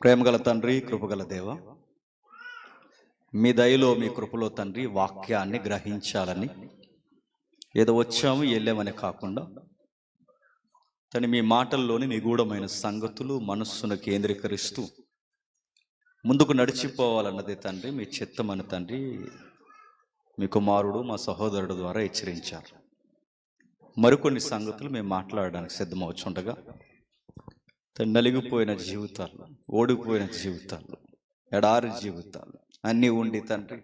ప్రేమగల తండ్రి, కృపగల దేవ, మీ దయలో మీ కృపలో తండ్రి వాక్యాన్ని గ్రహించాలని ఏదో వచ్చాము వెళ్ళామని కాకుండా తను మీ మాటల్లోని నిగూఢమైన సంగతులు మనస్సును కేంద్రీకరిస్తూ ముందుకు నడిచిపోవాలన్నదే తండ్రి మీ చిత్తమని తండ్రి మీ కుమారుడు మా సహోదరుడు ద్వారా హెచ్చరించారు. మరికొన్ని సంగతులు మేము మాట్లాడడానికి సిద్ధమవుతుండగా నలిగిపోయిన జీవితాలు, ఓడిపోయిన జీవితాలు, ఎడారి జీవితాలు అన్నీ ఉండి తండ్రి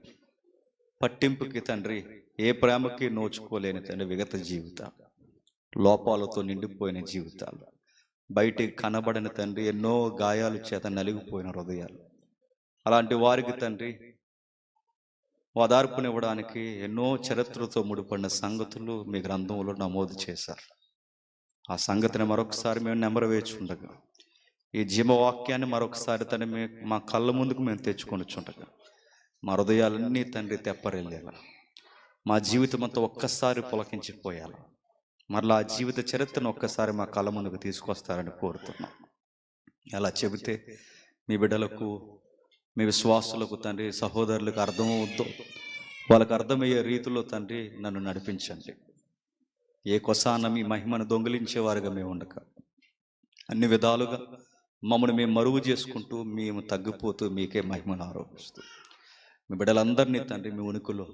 పట్టింపుకి తండ్రి ఏ ప్రేమకి నోచుకోలేని తండ్రి విగత జీవితాలు, లోపాలతో నిండిపోయిన జీవితాలు, బయటికి కనబడిన తండ్రి ఎన్నో గాయాల చేత నలిగిపోయిన హృదయాలు, అలాంటి వారికి తండ్రి ఓదార్పునివ్వడానికి ఎన్నో చరిత్రతో ముడిపడిన సంగతులు మీ గ్రంథంలో నమోదు చేశారు. ఆ సంగతిని మరొకసారి మేము నెంబర్ వేచుండగా ఈ జీవవాక్యాన్ని మరొకసారి తండ్రి మా కళ్ళ ముందుకు మేము తెచ్చుకొని చుండగా మా హృదయాలన్నీ తండ్రి తెప్పరెళ్ళేలా, మా జీవితం అంతా ఒక్కసారి పులకించిపోయాలి. మరలా ఆ జీవిత చరిత్రను ఒక్కసారి మా కళ్ళ ముందుకు తీసుకొస్తారని కోరుతున్నాం. అలా చెబితే మీ బిడ్డలకు, మీ విశ్వాసులకు తండ్రి, సహోదరులకు అర్థమవుద్దో వాళ్ళకు అర్థమయ్యే రీతిలో తండ్రి నన్ను నడిపించండి. ఏ కొసాన మీ మహిమను దొంగిలించేవారుగా మేము ఉండక అన్ని విధాలుగా మమ్మల్ని మేము మరుగు చేసుకుంటూ మేము తగ్గిపోతూ మీకే మహిమను ఆరోపిస్తూ మీ బిడ్డలందరినీ తండ్రి మీ ఉనికిలో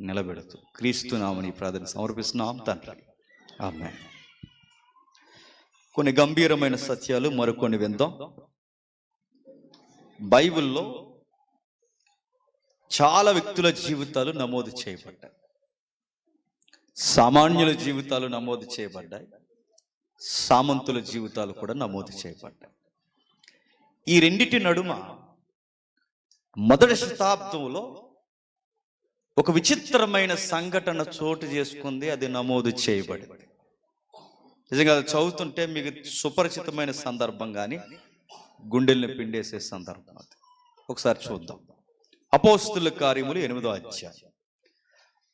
నిలబెడుతూ క్రీస్తునామని ప్రార్థన సమర్పిస్తున్నాం తండ్రి. ఆమేన్. కొన్ని గంభీరమైన సత్యాలు మరికొన్ని విందాం. బైబిల్లో చాలా వ్యక్తుల జీవితాలు నమోదు చేయబడ్డాయి. సామాన్యుల జీవితాలు నమోదు చేయబడ్డాయి, సామంతుల జీవితాలు కూడా నమోదు చేయబడ్డాయి. ఈ రెండిటి నడుమ మొదటి శతాబ్దంలో ఒక విచిత్రమైన సంఘటన చోటు చేసుకుంది. అది నమోదు చేయబడింది. నిజంగా అది చదువుతుంటే మీకు సుపరిచితమైన సందర్భం, కానీ గుండెల్ని పిండేసే సందర్భం. అది ఒకసారి చూద్దాం. అపోస్తుల కార్యములు 8వ అధ్యాయం.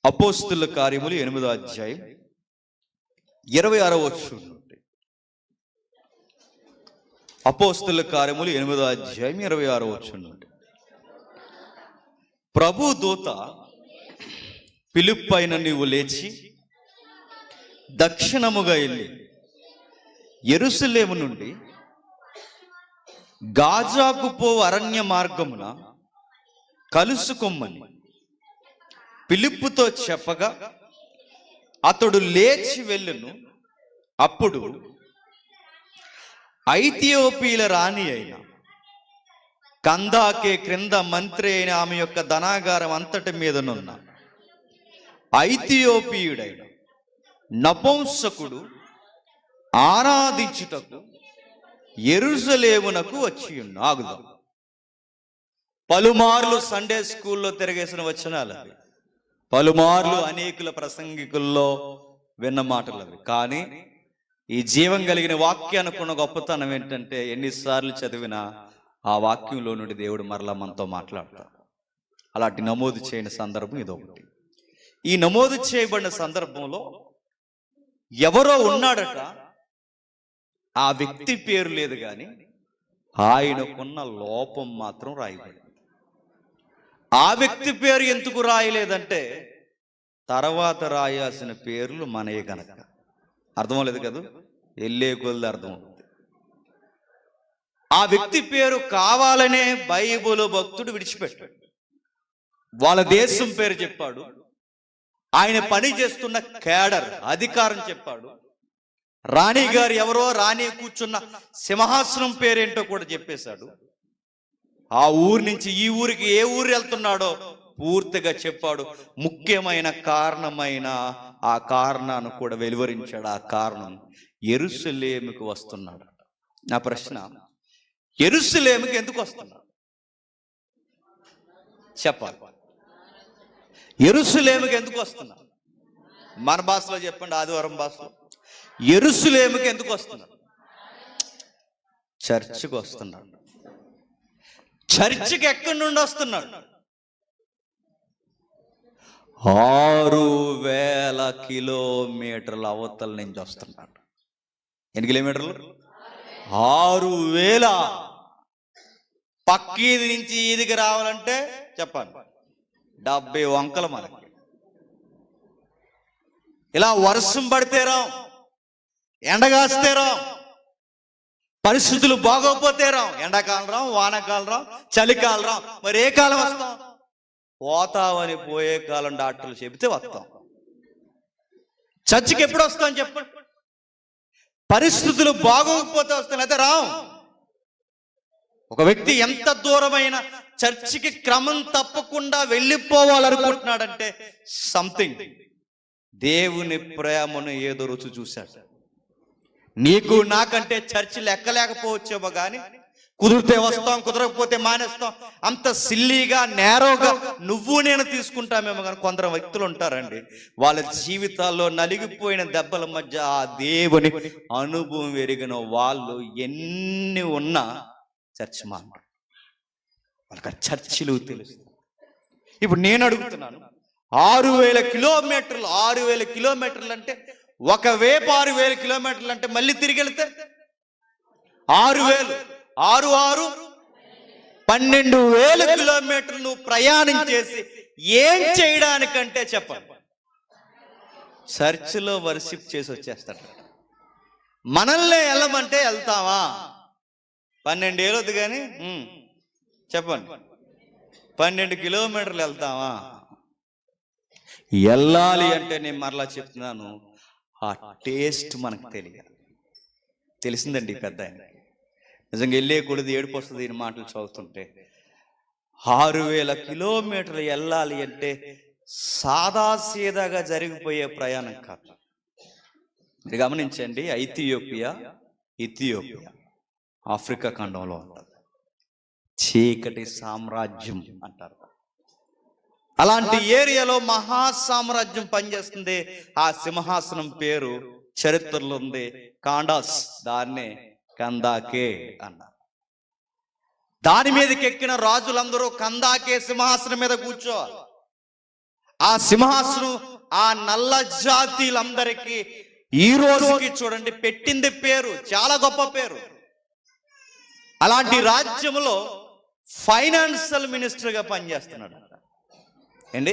అపోస్తుల కార్యములు 8వ అధ్యాయం 26వ వచనం నుండి. అపోస్తుల కార్యములు 8వ అధ్యాయం 26వ వచనం నుండి. ప్రభు దూత ఫిలిప్పైన నీవు లేచి దక్షిణముగా వెళ్ళి యెరూషలేము నుండి గాజాకు పో అరణ్య మార్గమున కలుసుకొమ్మని ఫిలిప్పుతో చెప్పగా అతడు లేచి వెళ్ళును. అప్పుడు ఐథియోపియల రాణి అయిన కందాకే క్రింద మంత్రి అయిన ఆమె యొక్క ధనాగారం అంతటి మీదనున్న ఐథియోపియుడైన నపుంసకుడు ఆరాధించుటకు యెరూషలేమునకు వచ్చి ఉన్నాగుదాం. పలుమార్లు సండే స్కూల్లో తిరిగేసిన వచనాలు అవి, పలుమార్లు అనేకుల ప్రసంగికుల్లో విన్న మాటలు అవి. కానీ ఈ జీవం కలిగిన వాక్యానికి ఉన్న గొప్పతనం ఏంటంటే ఎన్నిసార్లు చదివినా ఆ వాక్యంలో నుండి దేవుడు మరలా మనతో మాట్లాడతాడు. అలాంటి నమోదు చేయని సందర్భం ఇదొకటి. ఈ నమోదు చేయబడిన సందర్భంలో ఎవరో ఉన్నాడట. ఆ వ్యక్తి పేరు లేదు, కానీ ఆయనకున్న లోపం మాత్రం రాయబడింది. ఆ వ్యక్తి పేరు ఎందుకు రాయలేదంటే తర్వాత రాయాల్సిన పేర్లు మనయే కనుక. అర్థం లేదు కదా, వెళ్ళే కొద్ది అర్థమవుతుంది. ఆ వ్యక్తి పేరు కావాలనే బైబిల్ భక్తుడు విడిచిపెట్టాడు. వాళ్ళ దేశం పేరు చెప్పాడు, ఆయన పని చేస్తున్న కేడర్ అధికారం చెప్పాడు, రాణి గారు ఎవరో, రాణి కూర్చున్న సింహాసనం పేరేంటో కూడా చెప్పేశాడు. ఆ ఊరి నుంచి ఈ ఊరికి ఏ ఊరు వెళ్తున్నాడో పూర్తిగా చెప్పాడు. ముఖ్యమైన కారణమైన ఆ కారణాన్ని కూడా వెలువరించాడు. ఆ కారణం యెరూషలేముకు వస్తున్నాడు. నా ప్రశ్న, యెరూషలేముకి ఎందుకు వస్తున్నాడు చెప్పాలి. యెరూషలేముకి ఎందుకు వస్తున్నాడు? మన భాషలో చెప్పండి, ఆదివారం భాషలో. యెరూషలేముకి ఎందుకు వస్తున్నాడు? చర్చికి వస్తున్నాడు. చర్చికి ఎక్కడి నుండి వస్తున్నాడు? 6000 కిలోమీటర్ల అవతల నుంచి వస్తున్నాడు. ఎన్ని కిలోమీటర్లు? 6000. పక్కీది నుంచి ఈదికి రావాలంటే చెప్పండి 70 వంకలు మనకి. ఇలా వర్షం పడితే రాం, ఎండగాస్తే రాం, పరిస్థితులు బాగోకపోతే రాం, ఎండాకాలం రాం, వానాకాలం రాం, చలికాలం రాం. మరి ఏ కాలం వస్తాం? పోతావని పోయే కాలం డాక్టర్లు చెబితే వస్తాం. చర్చికి ఎప్పుడు వస్తాం చెప్పండి? పరిస్థితులు బాగోకపోతే వస్తాం, అయితే రాం. ఒక వ్యక్తి ఎంత దూరమైన చర్చికి క్రమం తప్పకుండా వెళ్ళిపోవాలనుకుంటున్నాడంటే సంథింగ్ దేవుని ప్రేమను ఏదో రుచి చూశాడు. నీకు నాకంటే చర్చి లెక్కలేకపోవచ్చేమో కానీ కుదిరితే వస్తాం, కుదరకపోతే మానేస్తాం, అంత సిల్లీగా నేరోగా నువ్వు నేను తీసుకుంటామేమో. కానీ కొందరు వ్యక్తులు ఉంటారండి, వాళ్ళ జీవితాల్లో నలిగిపోయిన దెబ్బల మధ్య ఆ దేవుని అనుభవం ఎరిగిన వాళ్ళు ఎన్ని ఉన్నా చర్చి మాట్లాడు, వాళ్ళకి ఆ చర్చిలు తెలుస్తుంది. ఇప్పుడు నేను అడుగుతున్నాను, 6000 కిలోమీటర్లు, 6000 కిలోమీటర్లు అంటే ఒకవైపు 6000 కిలోమీటర్లు అంటే మళ్ళీ తిరిగి వెళితే 6000 6 12,000 కిలోమీటర్లు నువ్వు ప్రయాణం చేసి ఏం చేయడానికంటే చెప్పండి? చర్చిలో వర్షిప్ చేసి వచ్చేస్తాడు. మనల్ని వెళ్ళమంటే వెళ్తావా? 12 ఏళ్ళొద్దు కానీ చెప్పండి, 12 కిలోమీటర్లు వెళ్తావా? వెళ్ళాలి అంటే నేను మరలా చెప్తున్నాను, ఆ టేస్ట్ మనకు తెలిసిందండి పెద్ద ఆయన. నిజంగా వెళ్ళే కొడిది ఏడుపు వస్తుంది ఈ మాటలు చదువుతుంటే. 6000 కిలోమీటర్లు వెళ్ళాలి అంటే సాదాసీదాగా జరిగిపోయే ప్రయాణం కాదు. మీరు గమనించండి, ఇథియోపియా ఆఫ్రికా ఖండంలో ఉంటుంది. చీకటి సామ్రాజ్యం అంటారు. అలాంటి ఏరియాలో మహాసామ్రాజ్యం పనిచేస్తుంది. ఆ సింహాసనం పేరు చరిత్రలో ఉంది కాండాస్, దాన్నే కందాకే అన్నారు. దాని మీదకి ఎక్కిన రాజులందరూ కందాకే సింహాసనం మీద కూర్చోవాలి. ఆ సింహాసనం ఆ నల్ల జాతీయులందరికీ ఈ రోజుకి చూడండి పెట్టింది పేరు, చాలా గొప్ప పేరు. అలాంటి రాజ్యంలో ఫైనాన్షియల్ మినిస్టర్గా పనిచేస్తున్నాడు ఏంటి.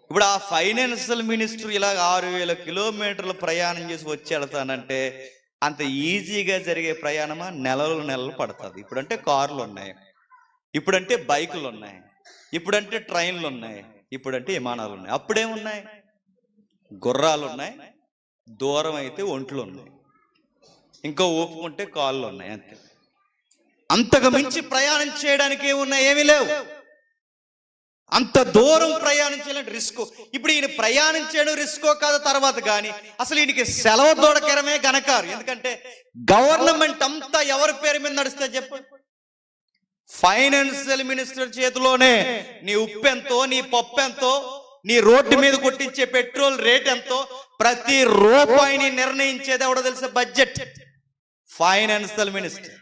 ఇప్పుడు ఆ ఫైనాన్షియల్ మినిస్టర్ ఇలా 6000 కిలోమీటర్లు ప్రయాణం చేసి వచ్చి వెళ్తానంటే అంత ఈజీగా జరిగే ప్రయాణమా? నెలలు పడుతుంది. ఇప్పుడంటే కార్లు ఉన్నాయి, ఇప్పుడంటే బైకులు ఉన్నాయి, ఇప్పుడంటే ట్రైన్లు ఉన్నాయి, ఇప్పుడంటే విమానాలు ఉన్నాయి. అప్పుడేమున్నాయి? గుర్రాలు ఉన్నాయి, దూరం అయితే ఒంట్లు ఉన్నాయి, ఇంకా ఓపుకుంటే కాళ్ళు ఉన్నాయి, అంతే. అంతకు మించి ప్రయాణం చేయడానికి ఏమున్నాయి? ఏమీ లేవు. అంత దూరం ప్రయాణం చేయాలంటే రిస్క్. ఇప్పుడు ఈయన ప్రయాణం చేయడం రిస్కో కాదు తర్వాత, కానీ అసలు ఈయనకి సెలవు దొడకరమే గనకారు. ఎందుకంటే గవర్నమెంట్ అంతా ఎవరి పేరు మీద నడుస్తే చెప్పు? ఫైనాన్షియల్ మినిస్టర్ చేతిలోనే. నీ ఉప్పు ఎంతో, నీ పప్పు ఎంతో, నీ రోడ్డు మీద కొట్టించే పెట్రోల్ రేట్ ఎంతో, ప్రతి రూపాయిని నిర్ణయించేది ఎవడో తెలుసా? బడ్జెట్. Financial minister.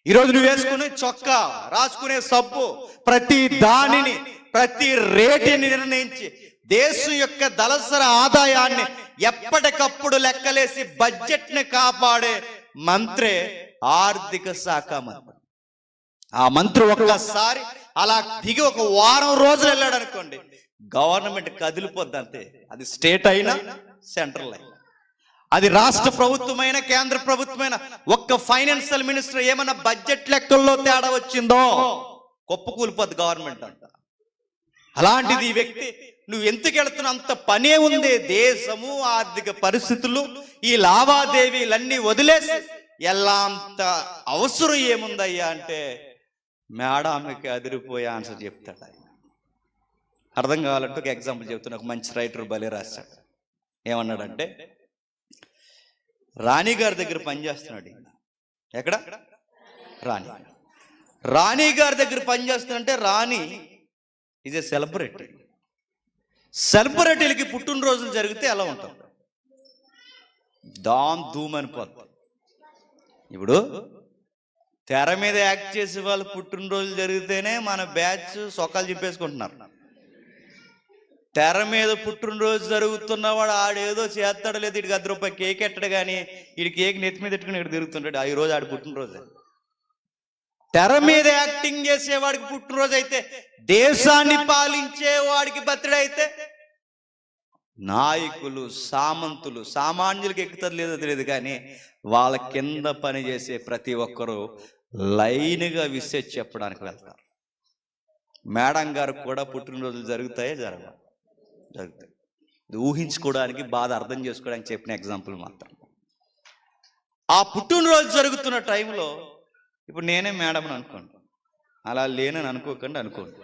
ఈరోజు నువ్వు వేసుకునే చొక్కా, రాసుకునే సబ్బు, ప్రతి దానిని, ప్రతి రేటుని నిర్ణయించి దేశం యొక్క దళసర ఆదాయాన్ని ఎప్పటికప్పుడు లెక్కలేసి బడ్జెట్ ని కాపాడే మంత్రే ఆర్థిక శాఖ మంత్రి. ఆ మంత్రి ఒక్కసారి అలా దిగి ఒక వారం రోజులు వెళ్ళాడు అనుకోండి, గవర్నమెంట్ కదిలిపోద్ది అంతే. అది స్టేట్ అయినా సెంట్రల్ అయినా, అది రాష్ట్ర ప్రభుత్వమైన కేంద్ర ప్రభుత్వమైన, ఒక్క ఫైనాన్షియల్ మినిస్టర్ ఏమన్నా బడ్జెట్ లెక్కల్లో తేడా వచ్చిందో కుప్పకూలిపోద్ది గవర్నమెంట్ అంట. అలాంటిది ఈ వ్యక్తి, నువ్వు ఎందుకు వెళుతున్నా? అంత పనే ఉంది. దేశము, ఆర్థిక పరిస్థితులు, ఈ లావాదేవీలన్నీ వదిలేసి ఎలా అంత అవసరం ఏముందయ్యా అంటే మేడంకి అదిరిపోయే ఆన్సర్ చెప్తాడు ఆయన. అర్థం కావాలంటే ఒక ఎగ్జాంపుల్ చెప్తున్నా. ఒక మంచి రైటర్ భలే రాశాడు. ఏమన్నాడంటే, రాణి గారి దగ్గర పనిచేస్తున్నాడు. ఎక్కడ? రాణి గారి దగ్గర పనిచేస్తున్నాడంటే రాణి ఈజ్ ఏ సెలబ్రిటీ. సెలబ్రిటీలకి పుట్టినరోజులు జరిగితే ఎలా ఉంటుంది? ధూమని పోతుంది. ఇప్పుడు తెర మీద యాక్ట్ చేసే వాళ్ళు పుట్టినరోజులు జరిగితేనే మన బ్యాచ్ సొక్కాలు చెప్పేసుకుంటున్నారు. తెర మీద పుట్టినరోజు జరుగుతున్నవాడు ఆడేదో చేస్తాడు, లేదు ఇడికి 10 రూపాయలు కేక్ ఎట్టడు, కానీ ఇడి కేక్ నెత్తి మీద ఎట్టుకుని ఇక్కడ తిరుగుతుంటాడు. ఈ రోజు ఆడు పుట్టినరోజు. తెర మీద యాక్టింగ్ చేసేవాడికి పుట్టినరోజు అయితే, దేశాన్ని పాలించేవాడికి బర్త్డే అయితే, నాయకులు, సామంతులు, సామాన్యులకు ఎక్కుతుంది లేదో తెలియదు కానీ వాళ్ళ కింద పనిచేసే ప్రతి ఒక్కరూ లైన్గా విషెస్ చెప్పడానికి వెళ్తారు. మేడం గారు కూడా పుట్టినరోజులు జరుగుతాయే జరుగుతాయి. ఇది ఊహించుకోవడానికి, బాధ అర్థం చేసుకోవడానికి చెప్పిన ఎగ్జాంపుల్ మాత్రం. ఆ పుట్టినరోజు జరుగుతున్న టైంలో ఇప్పుడు నేనే మేడం అని అనుకోండి, అలా లేనని అనుకోండి,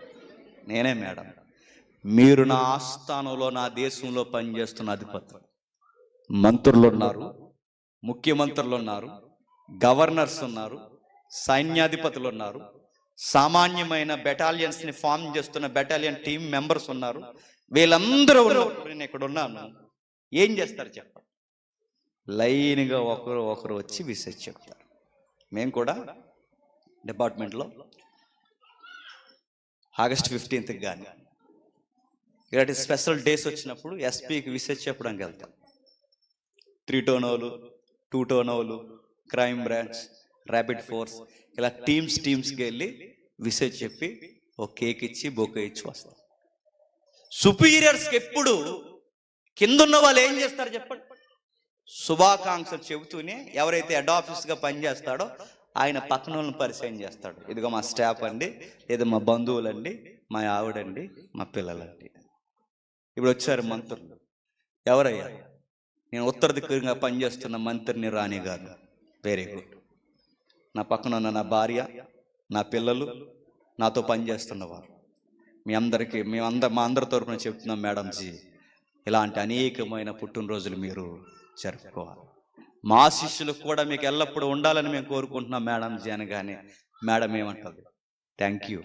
నేనే మేడం. మీరు నా ఆస్థానంలో, నా దేశంలో పనిచేస్తున్న అధిపతులు, మంత్రులు ఉన్నారు, ముఖ్యమంత్రులు ఉన్నారు, గవర్నర్స్ ఉన్నారు, సైన్యాధిపతులు ఉన్నారు, సామాన్యమైన బెటాలియన్స్ని ఫామ్ చేస్తున్న బెటాలియన్ టీం మెంబర్స్ ఉన్నారు. వీళ్ళందరూ ఉన్నప్పుడు నేను ఇక్కడ ఉన్నాను. ఏం చేస్తారు చెప్పండి? లైన్గా ఒకరు వచ్చి విషెస్ చెప్తారు. మేము కూడా డిపార్ట్మెంట్లో ఆగస్ట్ 15th కానీ ఇలాంటి స్పెషల్ డేస్ వచ్చినప్పుడు ఎస్పీకి విషెస్ చెప్పడానికి వెళ్తాం. 3 టోనోలు, 2 టోనోలు, క్రైమ్ బ్రాంచ్, ర్యాపిడ్ ఫోర్స్, ఇలా టీమ్స్కి వెళ్ళి విషెస్ చెప్పి ఒక కేక్ ఇచ్చి బొకే ఇచ్చి వస్తాం. సుపీరియర్స్కి ఎప్పుడు కిందున్న వాళ్ళు ఏం చేస్తారు చెప్పండి? శుభాకాంక్షలు చెబుతూనే ఎవరైతే హెడ్ ఆఫీస్గా పనిచేస్తాడో ఆయన పక్కన వాళ్ళని పరిచయం చేస్తాడు. ఇదిగో మా స్టాఫ్ అండి, ఏదో మా బంధువులండి, మా ఆవిడండి, మా పిల్లలండి. ఇప్పుడు వచ్చారు మంత్రులు. ఎవరయ్యా? నేను ఉత్తర దిక్కుగా పనిచేస్తున్న మంత్రిని రాణి గారు. Very good. నా పక్కన ఉన్న నా భార్య, నా పిల్లలు, నాతో పనిచేస్తున్నవారు, మా అందరి తరపున చెప్తున్నాం మేడంజీ, ఇలాంటి అనేకమైన పుట్టినరోజులు మీరు జరుపుకోవాలి. మా శిష్యులకు కూడా మీకు ఎల్లప్పుడూ ఉండాలని మేము కోరుకుంటున్నాం మేడంజీ అనగానే మేడం ఏమంటుంది? థ్యాంక్ యూ,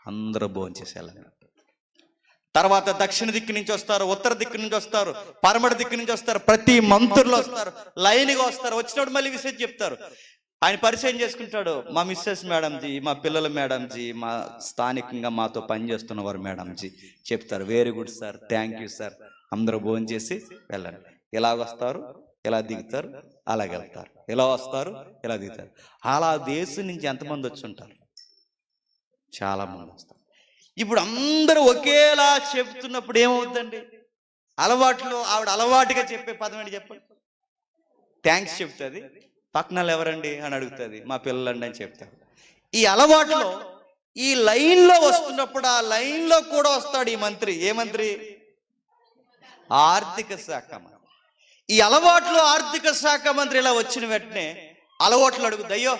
అందరూ భోంచేసేయాలని. తర్వాత దక్షిణ దిక్కు నుంచి వస్తారు, ఉత్తర దిక్కు నుంచి వస్తారు, పరమడ దిక్కు నుంచి వస్తారు, ప్రతి మంత్రులు వస్తారు, లైన్గా వస్తారు. వచ్చినప్పుడు మళ్ళీ విషయం చెప్తారు. ఆయన పరిచయం చేసుకుంటాడు. మా మిస్సెస్ మేడంజీ, మా పిల్లల మేడంజీ, మా స్థానికంగా మాతో పనిచేస్తున్న వారు మేడంజీ చెప్తారు. Very good sir, thank you sir, అందరూ భోజనం చేసి వెళ్ళండి. ఇలా వస్తారు, ఇలా దిగుతారు, అలాగే వెళ్తారు. ఇలా వస్తారు, ఇలా దిగుతారు. అలా దేశం నుంచి ఎంతమంది వచ్చి ఉంటారు? చాలా మంది వస్తారు. ఇప్పుడు అందరూ ఒకేలా చెప్తున్నప్పుడు ఏమవుతుందండి? ఆవిడ అలవాటుగా చెప్పే పదం ఏంటి చెప్పండి? థ్యాంక్స్ చెప్తుంది. పక్కన ఎవరండి అని అడుగుతుంది, మా పిల్లలండి అని చెప్తారు. ఈ అలవాటులో ఈ లైన్లో వస్తున్నప్పుడు ఆ లైన్లో కూడా వస్తాడు ఈ మంత్రి. ఏ మంత్రి? ఆర్థిక శాఖ మంత్రి. ఈ అలవాట్లో ఆర్థిక శాఖ మంత్రి ఇలా వచ్చిన వెంటనే అలవాట్లు అడుగుద్ది, అయ్యో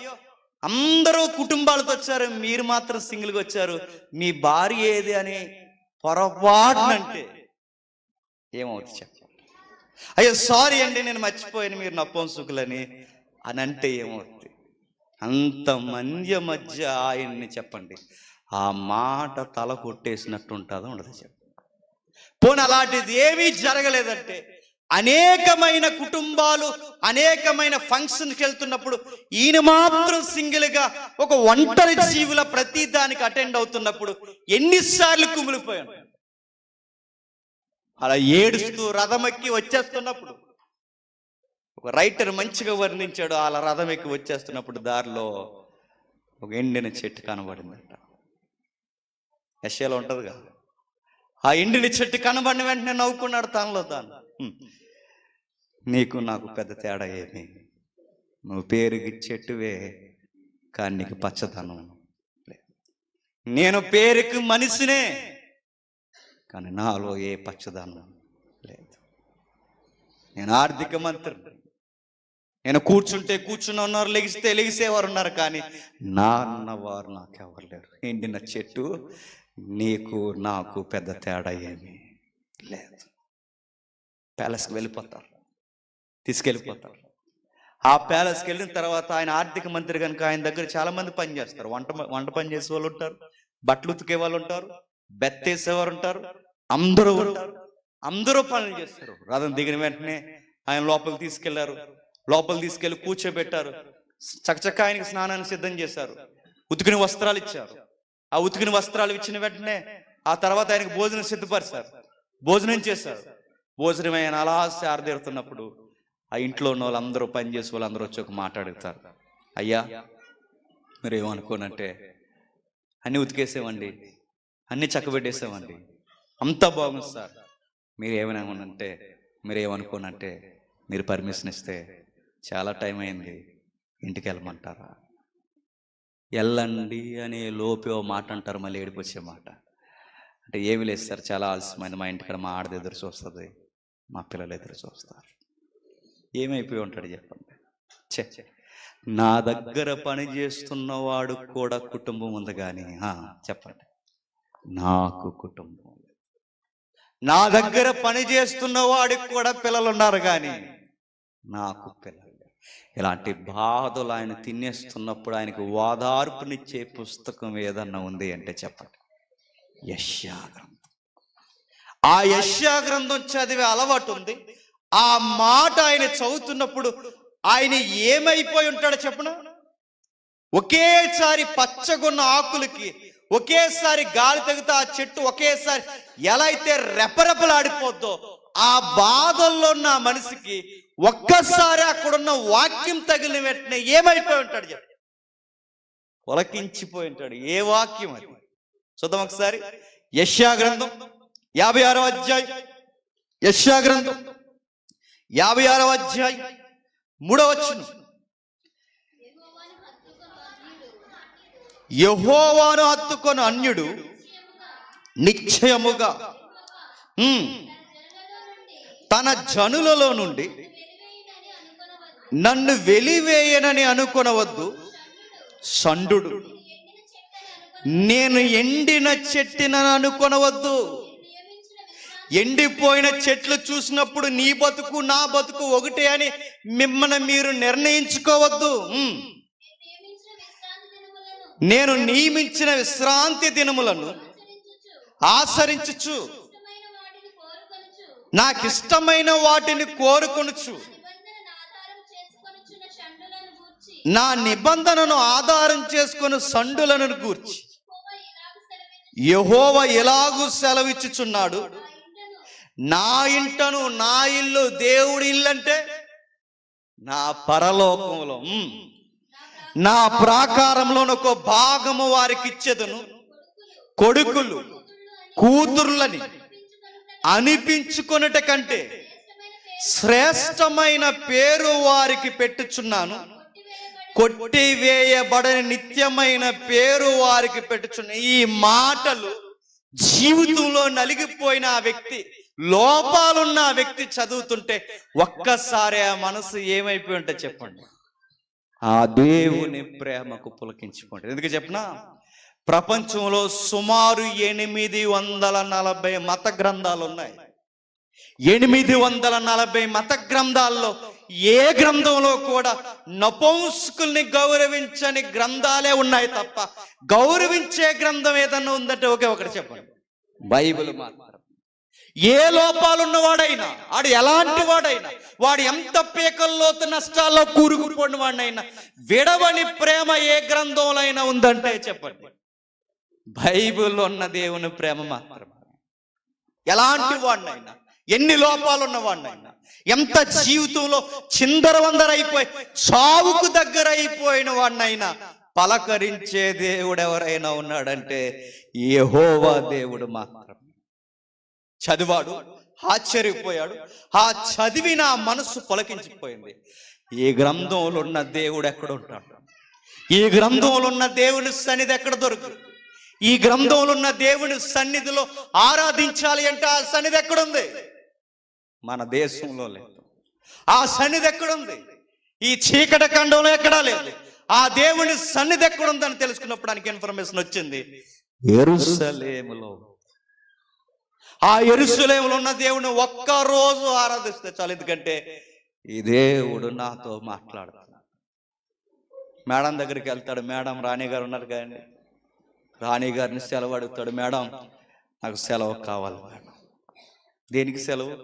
అందరూ కుటుంబాలతో వచ్చారు, మీరు మాత్రం సింగిల్గా వచ్చారు, మీ భార్య ఏది అని పొరపాటునంటే ఏమవుతుంది చెప్పండి? అయ్యో సారీ అండి, నేను మర్చిపోయాను, మీరు నపుంసకులని అని అంటే ఏమవుతుంది? అంతమంది మధ్య ఆయన్ని చెప్పండి, ఆ మాట తల కొట్టేసినట్టు ఉంటుందో ఉండదు చెప్పండి? పోనీ అలాంటిది ఏమీ జరగలేదంటే, అనేకమైన కుటుంబాలు అనేకమైన ఫంక్షన్కి వెళ్తున్నప్పుడు ఈయన మాత్రం సింగిల్గా ఒక ఒంటరి జీవుల ప్రతి దానికి అటెండ్ అవుతున్నప్పుడు ఎన్నిసార్లు కుమిలిపోయాను. అలా ఏడుస్తూ రథమెక్కి వచ్చేస్తున్నప్పుడు ఒక రైటర్ మంచిగా వర్ణించాడు. అలా రథమెక్కి వచ్చేస్తున్నప్పుడు దారిలో ఒక ఎండిన చెట్టు కనబడిందంట. యెషయాలో ఉంటది కదా, ఆ ఎండిన చెట్టు కనబడిన వెంటనే నవ్వుకున్నాడు తనలో తాను, నీకు నాకు పెద్ద తేడా ఏమి? నువ్వు పేరుకి చెట్టువే, కానీ నీకు పచ్చదనం లేదు. నేను పేరుకి మనిషినే, కానీ నాలో ఏ పచ్చదనం లేదు. నేను ఆర్థిక మంత్రిని. నేను కూర్చుంటే కూర్చుని ఉన్నారు, లెగిస్తే లెగిసేవారు ఉన్నారు, కానీ నా అన్నవారు నాకెవరు లేరు. ఎండిన చెట్టు, నీకు నాకు పెద్ద తేడా ఏమీ లేదు. ప్యాలెస్కి వెళ్ళిపోతారు, తీసుకెళ్ళిపోతారు. ఆ ప్యాలెస్కి వెళ్ళిన తర్వాత ఆయన ఆర్థిక మంత్రి కనుక ఆయన దగ్గర చాలా మంది పని చేస్తారు. వంట పని చేసే వాళ్ళు ఉంటారు, బట్టలు ఉతికే వాళ్ళు ఉంటారు, బెత్తేసేవారు ఉంటారు, అందరూ ఉంటారు. అందరూ పనులు చేస్తారు. రథం దిగిన వెంటనే ఆయన లోపలికి తీసుకెళ్లారు. లోపలికి తీసుకెళ్లి కూర్చోబెట్టారు. చకచక ఆయనకి స్నానాన్ని సిద్ధం చేశారు. ఉతికిన వస్త్రాలు ఇచ్చారు. ఆ ఉతికిన వస్త్రాలు ఇచ్చిన వెంటనే ఆ తర్వాత ఆయనకు భోజనం సిద్ధపరిచారు. భోజనం చేశారు. భోజనం ఆయన అలా శారదీరుతున్నప్పుడు ఆ ఇంట్లో ఉన్న వాళ్ళందరూ, పనిచేసే వాళ్ళందరూ వచ్చి ఒక మాట అడుగుతారు, అయ్యా మీరు ఏమనుకోనంటే అన్నీ ఉతికేసామండి, అన్నీ చక్కబెట్టేసామండి, అంతా బాగుంది సార్. మీరు ఏమనుకోనంటే మీరు పర్మిషన్ ఇస్తే చాలా టైం అయింది, ఇంటికి వెళ్ళమంటారా? వెళ్ళండి అనే లోపే ఓ మాట అంటారు, మళ్ళీ ఏడుపు వచ్చే మాట. అంటే ఏమి లేదు సార్, చాలా ఆలస్యమైంది, మా ఇంటికాడ మా ఆడది ఎదురు చూస్తుంది, మా పిల్లలు ఎదురు చూస్తారు. ఏమైపోయి ఉంటాడు చెప్పండి? చే నా దగ్గర పని చేస్తున్నవాడు కూడా కుటుంబం ఉంది కానీ చెప్పండి, నాకు కుటుంబం. నా దగ్గర పని చేస్తున్న వాడికి కూడా పిల్లలు ఉన్నారు కానీ నాకు పిల్లలు. ఇలాంటి బాధలు ఆయన తినేస్తున్నప్పుడు ఆయనకు ఓదార్పునిచ్చే పుస్తకం ఏదన్నా ఉంది అంటే చెప్పండి, యెషయా గ్రంథం. ఆ యెషయా గ్రంథం చదివే అలవాటు ఉంది. ఆ మాట ఆయన చదువుతున్నప్పుడు ఆయన ఏమైపోయి ఉంటాడో చెప్పను. ఒకేసారి పచ్చగొన్న ఆకులకి ఒకేసారి గాలి తగితే ఆ చెట్టు ఒకేసారి ఎలా అయితే రెపరెపలాడిపోద్దో, ఆ బాధల్లో ఉన్న మనిషికి ఒక్కసారి అక్కడున్న వాక్యం తగిలిన వెంటనే ఏమైపోయి ఉంటాడు చెప్పు? ఒలకించిపోయి ఉంటాడు. ఏ వాక్యం అది? చూద్దాం ఒకసారి. యెషయా గ్రంథం 56వ అధ్యాయం. యెషయా గ్రంథం 56వ అధ్యాయం 3వ వచనం. యెహోవాను హత్తుకొను అన్యుడు నిశ్చయముగా తన జనులలో నుండి నన్ను వెలివేయనని అనుకొనవద్దు. షండు నేను ఎండిన చెట్టునని అనుకొనవద్దు. ఎండిపోయిన చెట్లు చూసినప్పుడు నీ బతుకు నా బతుకు ఒకటే అని మిమ్మల్ని మీరు నిర్ణయించుకోవద్దు. నేను నియమించిన విశ్రాంతి దినములను ఆచరించుచు నాకిష్టమైన వాటిని కోరుకొనుచు నా నిబంధనను ఆధారం చేసుకొని సండులను గూర్చి యెహోవా ఎలాగూ సెలవిచ్చుచున్నాడు, నా ఇంటను, నా ఇల్లు, దేవుడి ఇల్లు అంటే నా పరలోకంలో నా ప్రాకారంలో ఒక భాగము వారికి ఇచ్చేదను, కొడుకులు కూతుర్లని అనిపించుకొనుట కంటే శ్రేష్టమైన పేరు వారికి పెట్టుచున్నాను, కొట్టివేయబడని నిత్యమైన పేరు వారికి పెట్టుచున్నాను. ఈ మాటలు జీవితంలో నలిగిపోయిన ఆ వ్యక్తి, లోపాలున్న ఆ వ్యక్తి చదువుతుంటే ఒక్కసారి ఆ మనసు ఏమైపోయి ఉంటే చెప్పండి, ఆ దేవుని ప్రేమకు పులకించిపోండి. ఎందుకు చెప్పినా, ప్రపంచంలో సుమారు 840 మత గ్రంథాలు ఉన్నాయి. 840 మత గ్రంథాల్లో ఏ గ్రంథంలో కూడా నపుంసకుల్ని గౌరవించని గ్రంథాలే ఉన్నాయి తప్ప గౌరవించే గ్రంథం ఏదన్నా ఉందంటే ఒకే ఒకటి చెప్పండి, బైబిల్ మాత్రం. ఏ లోపాలున్నవాడైనా, వాడు ఎలాంటి వాడైనా, వాడు ఎంత పీకల్లోతు నష్టాల్లో కూరుకుపోయిన వాడినైనా విడవని ప్రేమ ఏ గ్రంథంలో అయినా ఉందంటే చెప్పండి, బైబిల్లో ఉన్న దేవుని ప్రేమ మాత్రం. ఎలాంటి వాడినైనా, ఎన్ని లోపాలున్న వాడినైనా, ఎంత జీవితంలో చిందరవందరైపోయి చావుకు దగ్గర అయిపోయిన వాడినైనా పలకరించే దేవుడు ఎవరైనా ఉన్నాడంటే యెహోవా దేవుడు మాత్రం. చదివాడు, ఆశ్చర్యపోయాడు. ఆ చదివిన మనస్సు పొలకించిపోయింది. ఈ గ్రంథంలో ఉన్న దేవుడు ఎక్కడ ఉంటాడు? ఈ గ్రంథంలో ఉన్న దేవుని సన్నిధి ఎక్కడ దొరుకుతుంది? ఈ గ్రంథంలో ఉన్న దేవుని సన్నిధిలో ఆరాధించాలి అంటే ఆ సన్నిధి ఎక్కడుంది? మన దేశంలో లేదు. ఆ సన్నిధి ఎక్కడుంది? ఈ చీకటి ఖండంలో ఎక్కడా లేదు. ఆ దేవుని సన్నిధి ఎక్కడుందని తెలుసుకున్నప్పుడు ఆయనకి ఇన్ఫర్మేషన్ వచ్చింది, యెరూషలేములో. ఆ యెరూషలేములో ఉన్న దేవుని ఒక్కరోజు ఆరాధిస్తే చాలు. ఎందుకంటే ఈ దేవుడు నాతో మాట్లాడుతున్నాడు. మేడం దగ్గరికి వెళ్తాడు. మేడం, రాణి గారు ఉన్నారు కానీ రాణి గారిని సెలవు అడుగుతాడు. మేడం, నాకు సెలవు కావాలి మేడం. దేనికి సెలవు?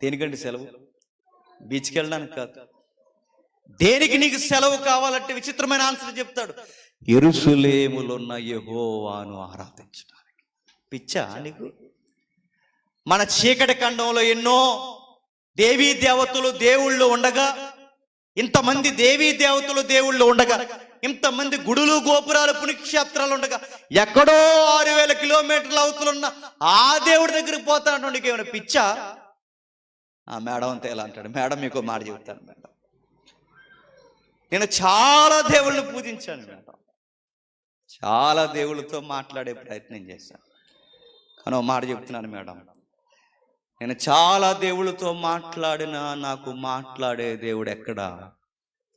దేనికంటే సెలవు? బీచ్కి వెళ్ళడానికి కాదు. దేనికి నీకు సెలవు కావాలంటే విచిత్రమైన ఆన్సర్ చెప్తాడు, యెరూషలేములో ఉన్న యెహోవాను ఆరాధించడానికి. పిచ్చా నీకు? మన చీకటి ఖండంలో ఎన్నో దేవీ దేవతలు దేవుళ్ళు ఉండగా, ఇంతమంది దేవీ దేవతలు దేవుళ్ళు ఉండగా ఇంతమంది గుడులు గోపురాలు పుణ్యక్షేత్రాలు ఉండగా ఎక్కడో 6000 కిలోమీటర్ల అవతలున్న ఆ దేవుడి దగ్గరికి పోతాడు. నీకు ఏమైనా పిచ్చా? ఆ మేడం అంతే ఎలా అంటాడు. మేడం మీకు మాట చెబుతాను మేడం, నేను చాలా దేవుళ్ళని పూజించాను మేడం, చాలా దేవుళ్ళతో మాట్లాడే ప్రయత్నం చేశాను, కానీ ఒక మాట చెప్తున్నాను మేడం, నేను చాలా దేవుళ్ళతో మాట్లాడినా నాకు మాట్లాడే దేవుడు ఎక్కడా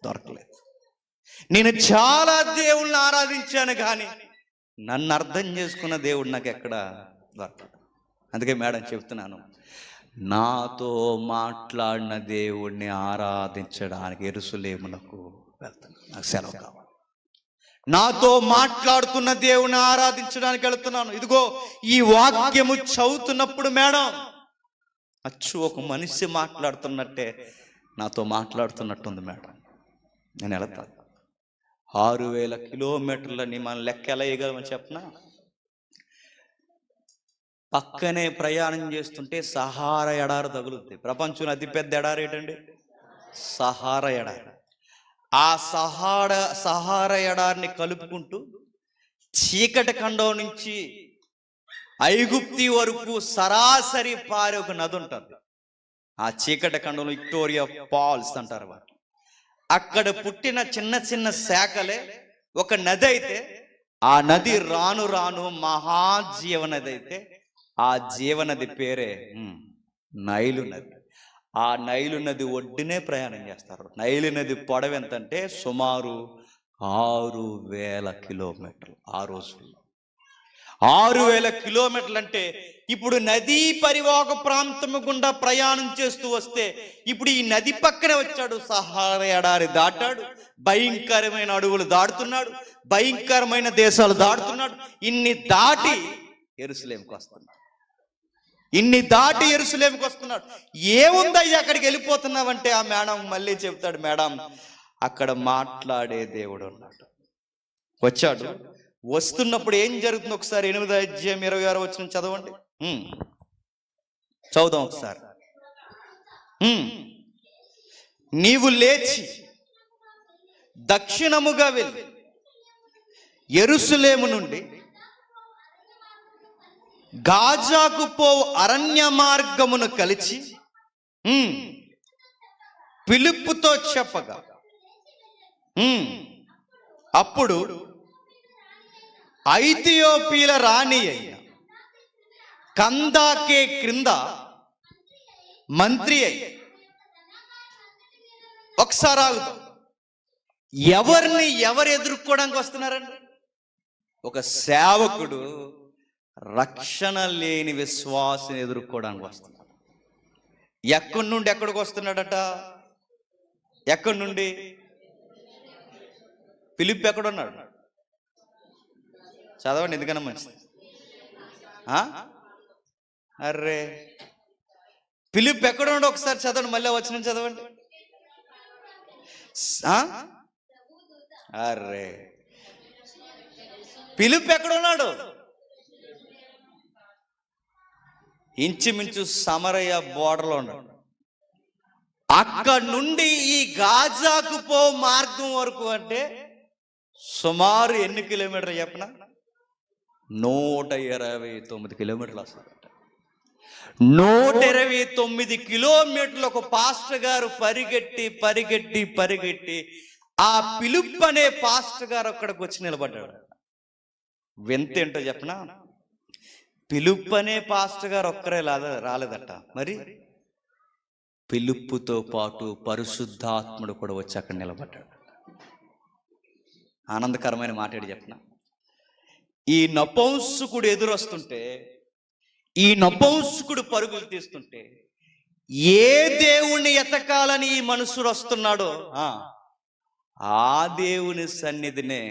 దొరకలేదు. నేను చాలా దేవుళ్ళని ఆరాధించాను కానీ నన్ను అర్థం చేసుకున్న దేవుడు నాకు ఎక్కడ దొరకలేదు. అందుకే మేడం చెప్తున్నాను, నాతో మాట్లాడిన దేవుడిని ఆరాధించడానికి యెరూషలేమునకు వెళ్తాను. నాకు సెలవు కావాలి. నాతో మాట్లాడుతున్న దేవుని ఆరాధించడానికి వెళ్తున్నాను. ఇదిగో ఈ వాక్యము చదువుతున్నప్పుడు మేడం అచ్చు ఒక మనిషి మాట్లాడుతున్నట్టే నాతో మాట్లాడుతున్నట్టుంది మేడం. నేను వెళతాను. 6000 కిలోమీటర్లని మనం లెక్క ఎలా వేయగలమని చెప్పనా? పక్కనే ప్రయాణం చేస్తుంటే సహారా ఎడారి తగులుద్ది. ప్రపంచంలో అతిపెద్ద ఎడారి ఏంటండి? సహారా ఎడారి. ఆ సహారా ఎడారిని కలుపుకుంటూ చీకటి ఖండం నుంచి ఐగుప్తి వరకు సరాసరి పారే ఒక నది ఉంటుంది. ఆ చీకటి ఖండంలో విక్టోరియా ఫాల్స్ అంటారు వారు. అక్కడ పుట్టిన చిన్న చిన్న శాఖలే ఒక నది అయితే, ఆ నది రాను రాను మహాజీవనది అయితే, ఆ జీవనది పేరే నైలు నది. ఆ నైలు నది ఒడ్డునే ప్రయాణం చేస్తారు. నైలు నది పొడవు ఎంతంటే సుమారు 6000 కిలోమీటర్లు. ఆ రోజుల్లో 6000 కిలోమీటర్లు అంటే ఇప్పుడు నదీ పరివాహక ప్రాంతం గుండా ప్రయాణం చేస్తూ వస్తే ఇప్పుడు ఈ నది పక్కనే వచ్చాడు. సహారా ఎడారి దాటాడు, భయంకరమైన అడవులు దాటుతున్నాడు, భయంకరమైన దేశాలు దాటుతున్నాడు. ఇన్ని దాటి యెరూషలేముకు వస్తున్నాడు. ఏముందయ్యా అక్కడికి వెళ్ళిపోతున్నావంటే ఆ మేడం మళ్ళీ చెప్తాడు, మేడం అక్కడ మాట్లాడే దేవుడు ఉన్నాడు. వచ్చాడు. వస్తున్నప్పుడు ఏం జరుగుతుంది ఒకసారి 8వ అధ్యాయం 26వ వచనం చదవండి. చదువుదాం ఒకసారి. నీవు లేచి దక్షిణముగా వెళ్ళి యెరూషలేము నుండి గాజాకు పోవు అరణ్య మార్గమును కలిసి ఫిలిప్పుతో చెప్పగా, అప్పుడు ఐథియోపియల రాణి అయిన కందాకే క్రింద మంత్రి అయి, ఒకసారి ఆగుతాం, ఎవరు ఎదుర్కోవడానికి వస్తున్నారండి? ఒక సేవకుడు రక్షణ లేని విశ్వాసం ఎదుర్కోవడానికి వస్తున్నాడు. ఎక్కడి నుండి ఎక్కడికి వస్తున్నాడట? ఎక్కడి నుండి? ఫిలిప్ ఎక్కడున్నాడు? చదవండి, ఎందుకన్నా మంచిది. అర్రే ఫిలిప్ ఎక్కడున్నాడు ఒకసారి చదవండి, మళ్ళీ వచ్చిన చదవండి. అర్రే ఫిలిప్ ఎక్కడున్నాడు? ఇంచుమించు సమరయ బోర్డర్లో ఉన్నాడు. అక్కడి నుండి ఈ గాజాకు పో మార్గం వరకు అంటే సుమారు ఎన్ని కిలోమీటర్లు చెప్పనా? 129 కిలోమీటర్లు వస్తారట. 129 కిలోమీటర్లు ఒక పాస్టర్ గారు పరిగెట్టి ఆ ఫిలిప్ అనే పాస్టర్ గారు అక్కడికి వచ్చి నిలబడ్డాడు. వింత ఏంటో చెప్పనా? ఫిలిప్ అనే పాస్టర్ గారు ఒక్కరే రాలేదట. మరి ఫిలిప్పుతో పాటు పరిశుద్ధాత్ముడు కూడా వచ్చి అక్కడ నిలబడ్డాడు. ఆనందకరమైన మాట ఏంటి చెప్పనా? ఈ నపుంసకుడు ఎదురొస్తుంటే, ఈ నపుంసకుడు పరుగులు తీస్తుంటే, ఏ దేవుణ్ణి ఎతకాలని ఈ మనుషుడు వస్తున్నాడో ఆ దేవుని సన్నిధినే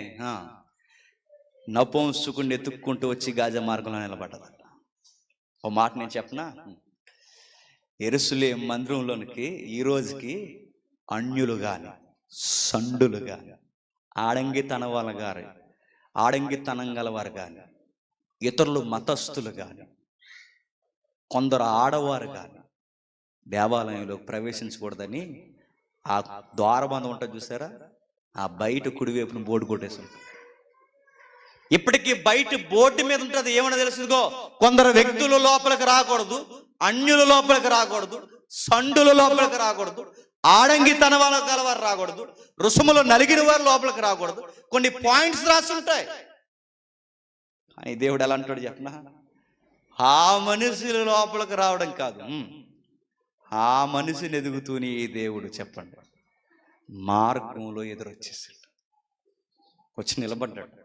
నపుంసకుడిని ఎత్తుక్కుంటూ వచ్చి గాజా మార్గంలో నిలబడ్డదట. ఓ మాట నేను చెప్పనా? యెరూషలేము మందిరంలోనికి ఈ రోజుకి అన్యులు గాని, సండులు గాని, ఆడంగితనం గలవారు గాని, ఇతరులు మతస్థులు గాని, కొందరు ఆడవారు గాని దేవాలయంలో ప్రవేశించకూడదని ఆ ద్వారబంధం ఉంటుంది చూసారా? ఆ బయట కుడివైపున బోర్డు కొట్టేసి ఉంటుంది. ఇప్పటికీ బయట బోర్డు మీద ఉంటుంది ఏమన్నా తెలుసుగో, కొందరు వ్యక్తులు లోపలికి రాకూడదు, అన్యుల లోపలికి రాకూడదు, సండుల లోపలికి రాకూడదు, ఆడంగి తన వాళ్ళ కలవారు రాకూడదు, రుసుములు నలిగిన వారు లోపలికి రాకూడదు, కొన్ని పాయింట్స్ రాసి ఉంటాయి. కానీ దేవుడు ఎలా అంటాడు చెప్పనా, ఆ మనుషుల లోపలికి రావడం కాదు, ఆ మనిషిని ఎదుగుతూనే దేవుడు చెప్పండి మార్గంలో ఎదురొచ్చేసాడు. వచ్చి నిలబడ్డాడు.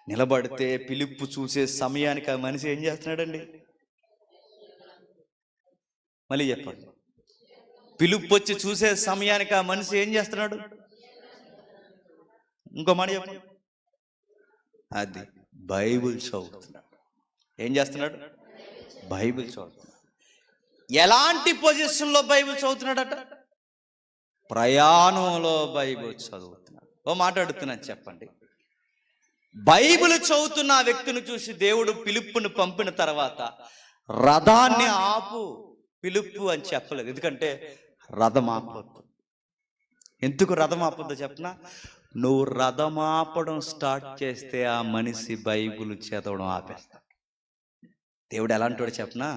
నిలబడితే పిలుపు చూసే సమయానికి ఆ మనిషి ఏం చేస్తున్నాడండి? మళ్ళీ చెప్పండి. పిలుపు వచ్చి చూసే సమయానికి ఆ మనిషి ఏం చేస్తున్నాడు? ఇంకో మాట చెప్పండి. అది బైబిల్ చదువుతున్నాడు. ఏం చేస్తున్నాడు? బైబిల్ చదువుతున్నాడు. ఎలాంటి పొజిషన్లో బైబిల్ చదువుతున్నాడట? ప్రయాణంలో బైబిల్ చదువుతున్నాడు. ఓ మాట్లాడుతున్నాను చెప్పండి. బైబిల్ చదువుతున్న ఆ వ్యక్తిని చూసి దేవుడు పిలుపుని పంపిన తర్వాత రథాన్ని ఆపు పిలుపు అని చెప్పలేదు. ఎందుకంటే రథం ఆపొద్దు. ఎందుకు రథం ఆపొద్దో చెప్పనా? నువ్వు రథం ఆపడం స్టార్ట్ చేస్తే ఆ మనిషి బైబిల్ చదవడం ఆపేస్తాడు. దేవుడు ఎలాంటి చెప్పనా,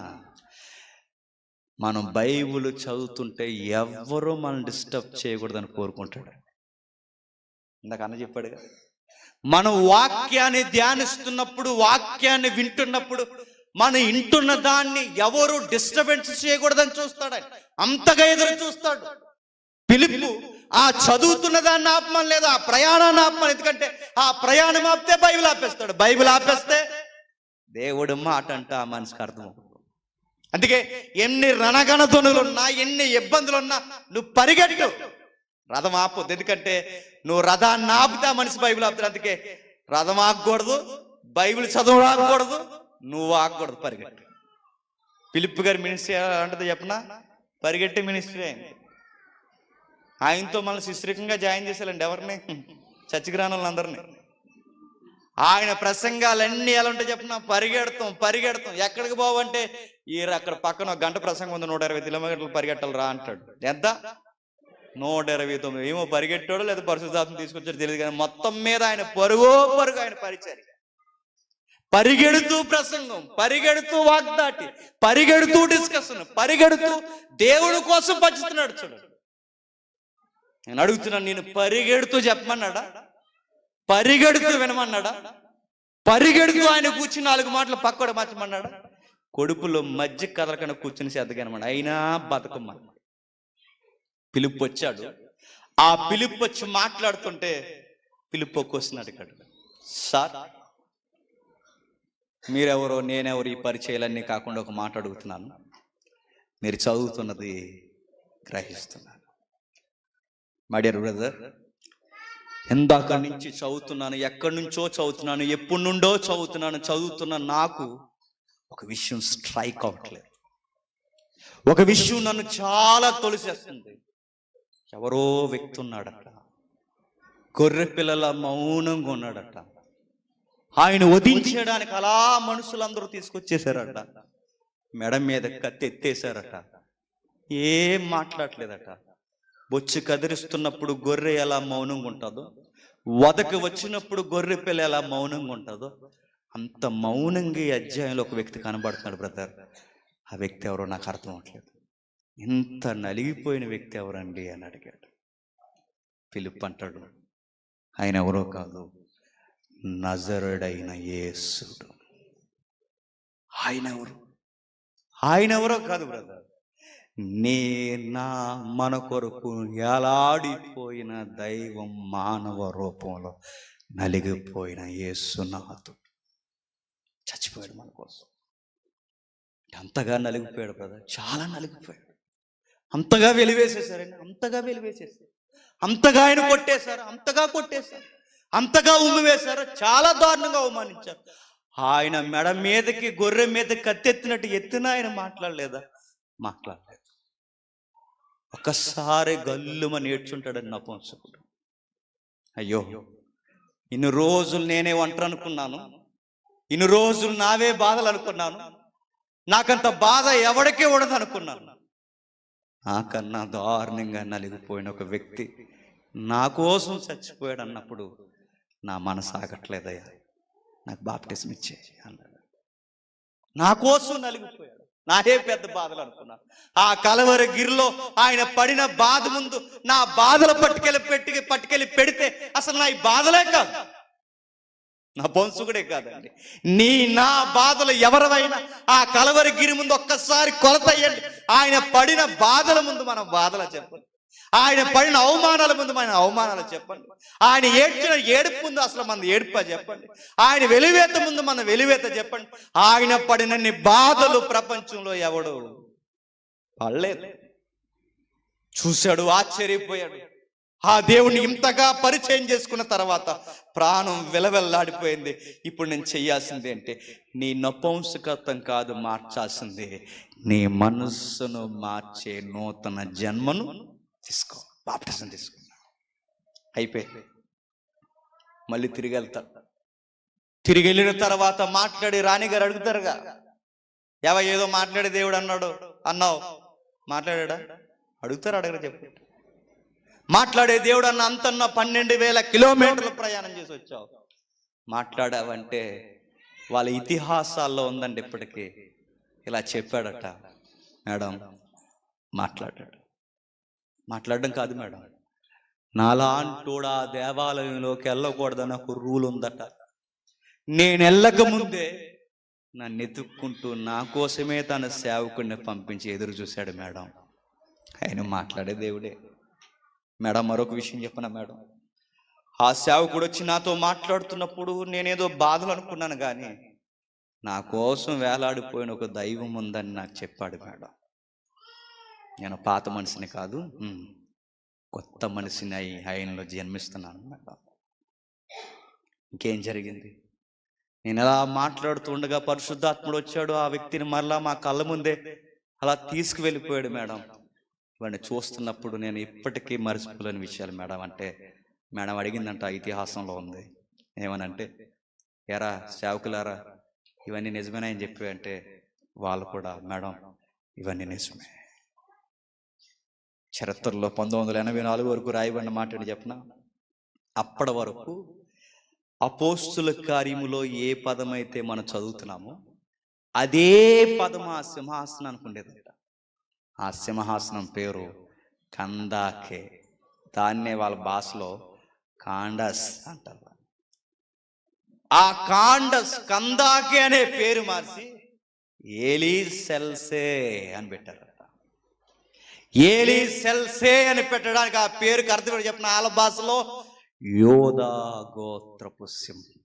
మనం బైబిల్ చదువుతుంటే ఎవ్వరూ మనం డిస్టర్బ్ చేయకూడదని కోరుకుంటాడు. ఇందాక అన్న చెప్పాడుగా, మనం వాక్యాన్ని ధ్యానిస్తున్నప్పుడు, వాక్యాన్ని వింటున్నప్పుడు మనం వింటున్న దాన్ని ఎవరు డిస్టర్బెన్స్ చేయకూడదని చూస్తాడు. అంతగా ఎదురు చూస్తాడు. పిలుపు ఆ చదువుతున్న దాన్ని ఆపమని లేదు, ఆ ప్రయాణాన్ని ఆపమని. ఎందుకంటే ఆ ప్రయాణం ఆపితే బైబిల్ ఆపేస్తాడు, బైబిల్ ఆపేస్తే దేవుడు మాట అంటే ఆ మనిషికి అర్థమవుతుంది. అందుకే ఎన్ని రణగణధ్వనులున్నా, ఎన్ని ఇబ్బందులున్నా నువ్వు పరిగెట్టు, రథం ఆపొద్దు. ఎందుకంటే నువ్వు రథాన్ని ఆపితే మనిషి బైబిల్ ఆపుతాడు. అందుకే రథం ఆగకూడదు, బైబిల్ చదువు ఆగకూడదు, నువ్వు ఆగకూడదు, పరిగెట్టు. ఫిలిప్ గారి మినిస్ట్రీ అంటది చెప్పనా, పరిగెట్టే మినిస్ట్రీ అయింది. ఆయనతో మన శిష్యకంగా జాయిన్ చేసేయాలండి ఎవరిని? చర్చికి రాని వాళ్ళందరినీ. ఆయన ప్రసంగాలన్నీ ఎలా ఉంటాయి చెప్పిన, పరిగెడతాం. ఎక్కడికి పోవంటే అక్కడ పక్కన ఒక గంట ప్రసంగం ఉంది, 120 కిలోమీటర్లు పరిగెట్టాలి రా అంటాడు. ఎంత? 129. ఏమో పరిగెట్టాడో లేదా పరిశుద్ధాత్మ తీసుకొచ్చాడు తెలియదు, కానీ మొత్తం మీద ఆయన పరుగు ఆయన పరిచర్య. పరిగెడుతూ ప్రసంగం, పరిగెడుతూ వాగ్దాటి, పరిగెడుతూ డిస్కషన్, పరిగెడుతూ దేవుడి కోసం పంచుతున్నాడు. చూడు, నేను అడుగుతున్నాను, నేను పరిగెడుతూ చెప్పమన్నాడా? పరిగెడుతూ వినమన్నాడా? పరిగెడుతూ ఆయన కూర్చుని 4 మాటలు పక్కడు మార్చమన్నాడా? కొడుకులో మధ్య కదలకన్నా కూర్చుని శ్రద్ధగానమాట, అయినా బతకమ్మన్నాడు. పిలుపు వచ్చాడు. ఆ పిలుపు వచ్చి మాట్లాడుతుంటే పిలుపు క్వశ్చన్ అడిగాడు, సార్ మీరెవరో నేనెవరు, ఈ పరిచయాలన్నీ కాకుండా ఒక మాట అడుగుతున్నాను, మీరు చదువుతున్నది గ్రహిస్తున్నాను. మై డియర్ బ్రదర్, ఇందాక నుంచి చదువుతున్నాను, ఎక్కడి నుంచో చదువుతున్నాను, ఎప్పటి నుండో చదువుతున్న నాకు ఒక విషయం స్ట్రైక్ అవ్వట్లేదు. ఒక విషయం నన్ను చాలా తొలిసేస్తుంది. ఎవరో వ్యక్తి ఉన్నాడట, గొర్రె పిల్లల మౌనంగా ఉన్నాడట. ఆయన వధించడానికి అలా మనుషులందరూ తీసుకొచ్చేసారట, మెడ మీద కత్తి ఎత్తేసారట, ఏం మాట్లాడలేదట. బొచ్చి కదిరిస్తున్నప్పుడు గొర్రె ఎలా మౌనంగా ఉంటుందో, వదకు వచ్చినప్పుడు గొర్రె పిల్ల ఎలా మౌనంగా ఉంటుందో, అంత మౌనంగా ఈ అధ్యాయంలో ఒక వ్యక్తి కనబడుతున్నాడు బ్రదర్. ఆ వ్యక్తి ఎవరో నాకు అర్థం అవట్లేదు. ఇంత నలిగిపోయిన వ్యక్తి ఎవరండి అని అడిగాడు. ఫిలిప్ అంటాడు, ఆయన ఎవరో కాదు, నజరుడైన యేసుడు. ఆయన ఎవరో కాదు బ్రదర్, మన కొరకు ఎలాడిపోయిన దైవం మానవ రూపంలో నలిగిపోయిన యేసునాథుడు చచ్చిపోయాడు మన కోసం. అంతగా నలిగిపోయాడు బ్రదర్, చాలా నలిగిపోయాడు. అంతగా వెలివేసేశారండి, అంతగా ఆయన కొట్టేశారు, అంతగా ఉమ్మి వేశారు, చాలా దారుణంగా అవమానించారు. ఆయన మెడ మీదకి గొర్రె మీద కత్తెత్తినట్టు ఎత్తిన ఆయన మాట్లాడలేదు. ఒక్కసారి గల్లుమని ఏడ్చుంటాడని నపుంసకుడు. అయ్యో, ఇన్ని రోజులు నేనే ఒంటరి అనుకున్నాను, ఇన్ని రోజులు నావే బాధలు అనుకున్నాను, నాకంత బాధ ఎవరికీ ఉండదు అనుకున్నాను. నాకన్నా దారుణంగా నలిగిపోయిన ఒక వ్యక్తి నా కోసం చచ్చిపోయాడు అన్నప్పుడు నా మనసు ఆగట్లేదయ్యా, నాకు బాప్టిజం ఇచ్చేయి అన్నాడు. నా కోసం నలిగిపోయాడు. నాకే పెద్ద బాధలు అనుకున్నా. ఆ కలవరి గిరిలో ఆయన పడిన బాధ ముందు నా బాధలు పట్టుకెళ్ళి పెడితే అసలు నా ఈ బాధలే కాదు, నా బొంసుకుడే కాదండి, నా బాధలు ఎవరివైనా ఆ కలవరి గిరి ముందు ఒక్కసారి కొలతయ్యండి. ఆయన పడిన బాధల ముందు మనం బాధలు చెప్పండి, ఆయన పడిన అవమానాల ముందు మన అవమానాలు చెప్పండి, ఆయన ఏడ్చిన ఏడుపు ముందు అసలు మన ఏడుప చెప్పండి, ఆయన వెలివేత ముందు మన వెలివేత చెప్పండి. ఆయన పడినన్ని బాధలు ప్రపంచంలో ఎవడు పడలేదు. చూశాడు, ఆశ్చర్యపోయాడు. ఆ దేవుణ్ణి ఇంతగా పరిచయం చేసుకున్న తర్వాత ప్రాణం విలవెల్లాడిపోయింది. ఇప్పుడు నేను చెయ్యాల్సింది అంటే నీ నపుంసకత్వం కాదు మార్చాల్సింది, నీ మనస్సును మార్చే నూతన జన్మను తీసుకో. బాప్టిజం తీసుకున్నా, అయిపోయింది. మళ్ళీ తిరిగి వెళ్తాడు. తిరిగి వెళ్ళిన తర్వాత మాట్లాడి రాణిగారు అడుగుతారుగా, ఏదో మాట్లాడే దేవుడు అన్నావు మాట్లాడా? అడుగుతారు, అడగరు? చెప్పు. మాట్లాడే దేవుడు అంతన్నా 12,000 కిలోమీటర్లు ప్రయాణం చేసి వచ్చావు, మాట్లాడావంటే వాళ్ళ ఇతిహాసాల్లో ఉందండి. ఇప్పటికీ ఇలా చెప్పాడట మేడం, మాట్లాడడం కాదు మేడం, నాలాంటోడు ఆ దేవాలయంలోకి వెళ్ళకూడదని ఒక రూల్ ఉందట. నేను వెళ్ళక ముందే నన్ను ఎత్తుక్కుంటూ నా కోసమే తన సేవకుడిని పంపించి ఎదురు చూశాడు మేడం. ఆయన మాట్లాడే దేవుడే మేడం. మరొక విషయం చెప్పనా మేడం, ఆ సేవకుడు వచ్చి నాతో మాట్లాడుతున్నప్పుడు నేనేదో బాధలు అనుకున్నాను, కానీ నా కోసం వేలాడిపోయిన ఒక దైవం ఉందని నాకు చెప్పాడు మేడం. నేను పాత మనిషిని కాదు, కొత్త మనిషిని ఆయనలో జన్మిస్తున్నాను మేడం. ఇంకేం జరిగింది? నేను ఎలా మాట్లాడుతూ ఉండగా పరిశుద్ధాత్ముడు వచ్చాడు. ఆ వ్యక్తిని మరలా మా కళ్ళ ముందే అలా తీసుకువెళ్ళిపోయాడు మేడం. వాడిని చూస్తున్నప్పుడు నేను ఇప్పటికీ మర్చిపోలేని విషయాలు మేడం. అంటే మేడం అడిగిందంట, ఇతిహాసంలో ఉంది ఏమనంటే, ఎరా సేవకులారా ఇవన్నీ నిజమేనా అని చెప్పి అంటే వాళ్ళు కూడా మేడం ఇవన్నీ నిజమే. చరిత్రలో 1984 వరకు రాయబడిన మాట చెప్పిన, అప్పటి వరకు అపోస్తుల కార్యములో ఏ పదం అయితే మనం చదువుతున్నామో అదే పదం ఆ సింహాసనానికి ఉండేదట. ఆ సింహాసనం పేరు కందాకే. దాన్నే వాళ్ళ భాషలో కాండస్ అంటారు. ఆ కాండస్ కందాకే అనే పేరు మార్చి ఏలీసెల్సే అని పెట్టారు. ఏలీసెల్సే అని పెట్టడానికి ఆ పేరుకి అర్థం చెప్పిన వాళ్ళ భాషలో యోధా గోత్రపు సింహం.